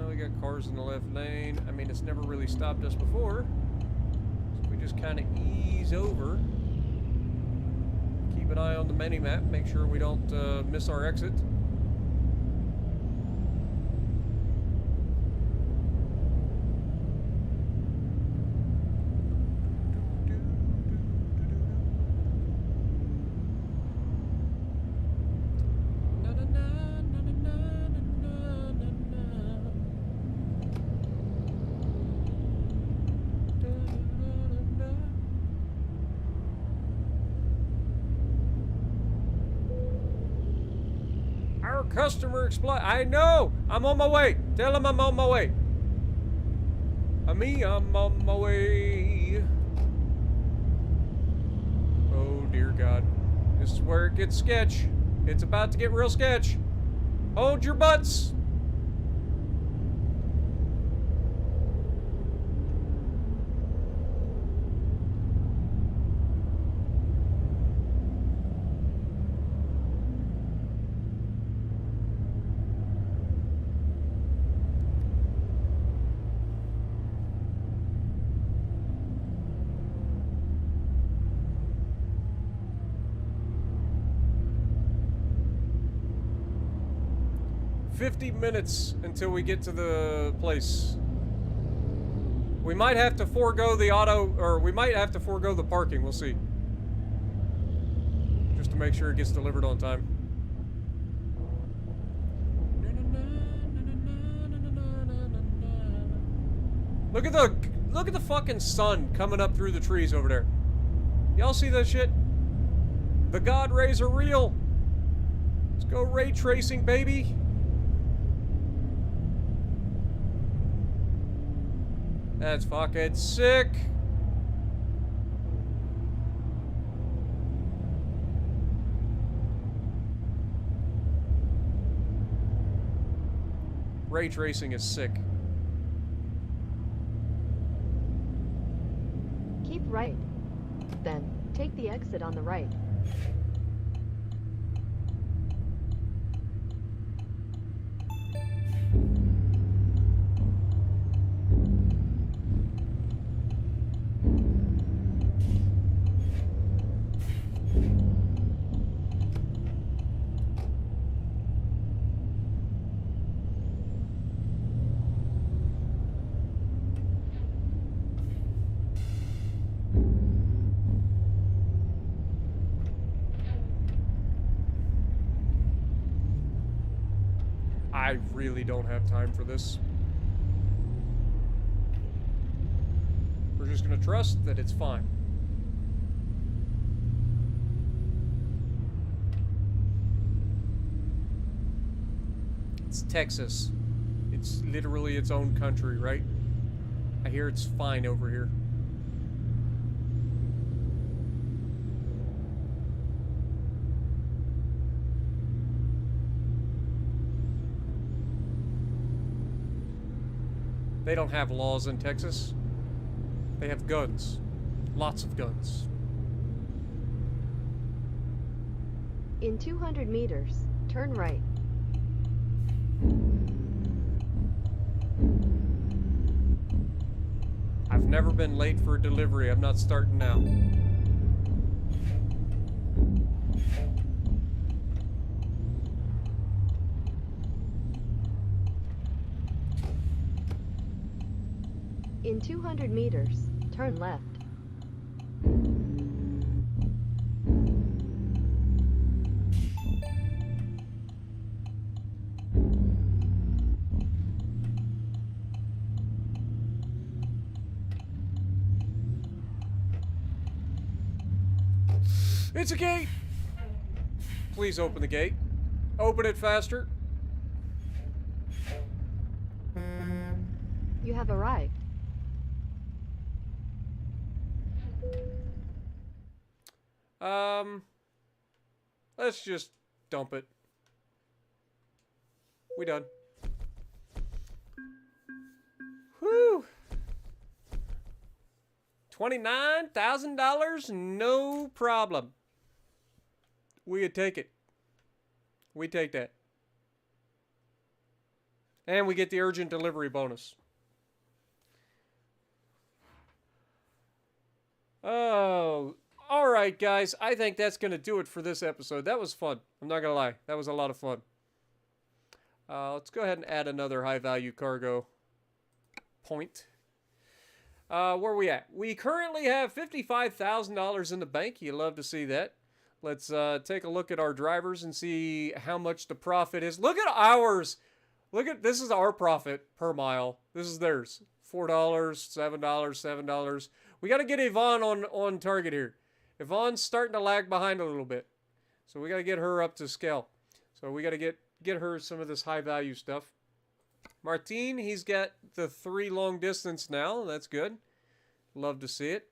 We got cars in the left lane. I mean, it's never really stopped us before. So we just kind of ease over. Keep an eye on the mini-map. Make sure we don't miss our exit. Customer exploit. I know. I'm on my way. Tell him I'm on my way. I'm on my way. Oh dear God. This is where it gets sketch. It's about to get real sketch. Hold your butts. $50 until we get to the place. We might have to forego the auto, or we might have to forego the parking. We'll see. Just to make sure it gets delivered on time. Look at the fucking sun coming up through the trees over there. Y'all see that shit? The God rays are real. Let's go ray tracing, baby. That's fucking sick. Ray tracing is sick. Keep right. Then, take the exit on the right. I really don't have time for this. We're just gonna trust that it's fine. It's Texas. It's literally its own country, right? I hear it's fine over here. They don't have laws in Texas. They have guns. Lots of guns. In 200 meters, turn right. I've never been late for a delivery. I'm not starting now. In 200 meters, turn left. It's a gate! Please open the gate. Open it faster. You have arrived. Let's just dump it. We done. Whew. $29,000, no problem. We could take it. We take that. And we get the urgent delivery bonus. Oh, all right, guys. I think that's going to do it for this episode. That was fun. I'm not going to lie. That was a lot of fun. Let's go ahead and add another high-value cargo point. Where are we at? We currently have $55,000 in the bank. You love to see that. Let's take a look at our drivers and see how much the profit is. Look at ours. Look at, this is our profit per mile. This is theirs. $4, $7, $7. We got to get Yvonne on target here. Yvonne's starting to lag behind a little bit. So we got to get her up to scale. So we got to get her some of this high value stuff. Martine, he's got the 3 long distance now. That's good. Love to see it.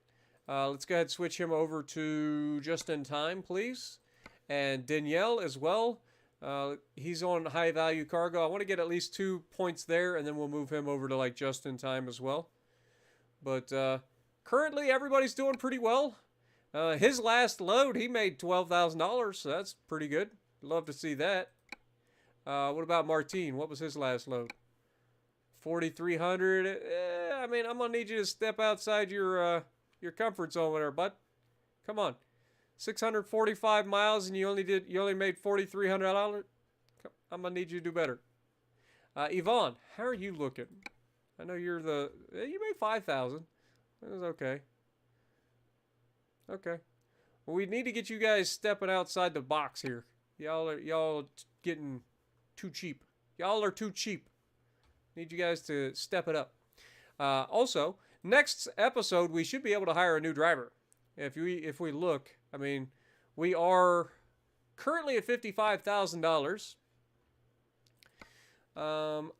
Let's go ahead and switch him over to just in time, please. And Danielle as well. He's on high value cargo. I want to get at least 2 points there, and then we'll move him over to like just in time as well. But currently everybody's doing pretty well. His last load, he made $12,000, so that's pretty good. Love to see that. What about Martine? What was his last load? 4,300. I mean, I'm gonna need you to step outside your comfort zone there, bud. Come on, 645 miles, and you only made $4,300. I'm gonna need you to do better. Yvonne, how are you looking? I know you're you made 5,000. That was okay. Okay. Well, we need to get you guys stepping outside the box here. Y'all getting too cheap. Y'all are too cheap. Need you guys to step it up. Also, next episode we should be able to hire a new driver. If we look, I mean, we are currently at $55,000.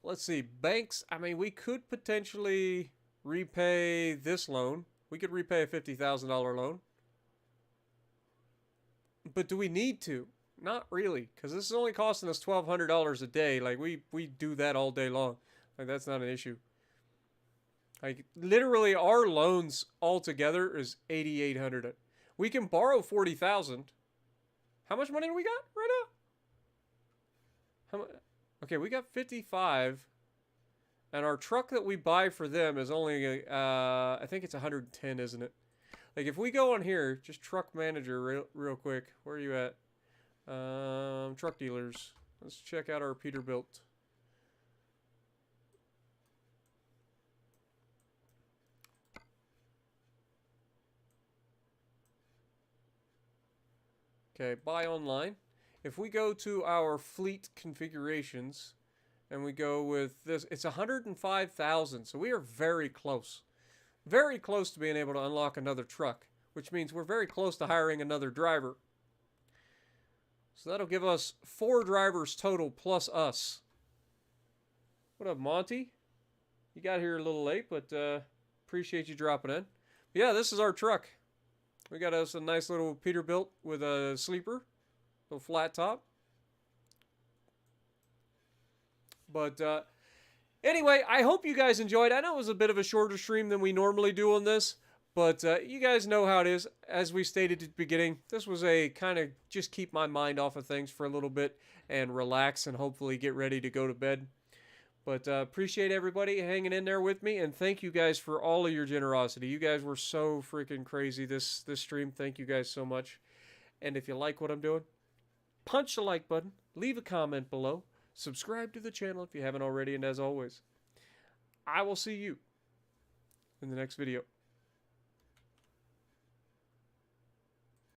Let's see, banks. I mean, we could potentially repay this loan. We could repay a $50,000 loan. But do we need to? Not really, because this is only costing us $1,200 a day. Like, we do that all day long. Like, that's not an issue. Like, literally, our loans altogether is $8,800. We can borrow $40,000. How much money do we got right now? Okay, we got 55, and our truck that we buy for them is only, I think it's 110, isn't it? Like, if we go on here, just truck manager real quick. Where are you at? Truck dealers. Let's check out our Peterbilt. Okay, buy online. If we go to our fleet configurations and we go with this, it's 105,000. So we are very close. Very close to being able to unlock another truck, which means we're very close to hiring another driver. So that'll give us 4 drivers total plus us. What up, Monty? You got here a little late, but appreciate you dropping in. Yeah, this is our truck. We got us a nice little Peterbilt with a sleeper, little flat top. But anyway, I hope you guys enjoyed. I know it was a bit of a shorter stream than we normally do on this, but you guys know how it is. As we stated at the beginning, this was a kind of just keep my mind off of things for a little bit and relax and hopefully get ready to go to bed. But appreciate everybody hanging in there with me, and thank you guys for all of your generosity. You guys were so freaking crazy this stream. Thank you guys so much. And if you like what I'm doing, punch the like button, leave a comment below, subscribe to the channel if you haven't already, and as always, I will see you in the next video.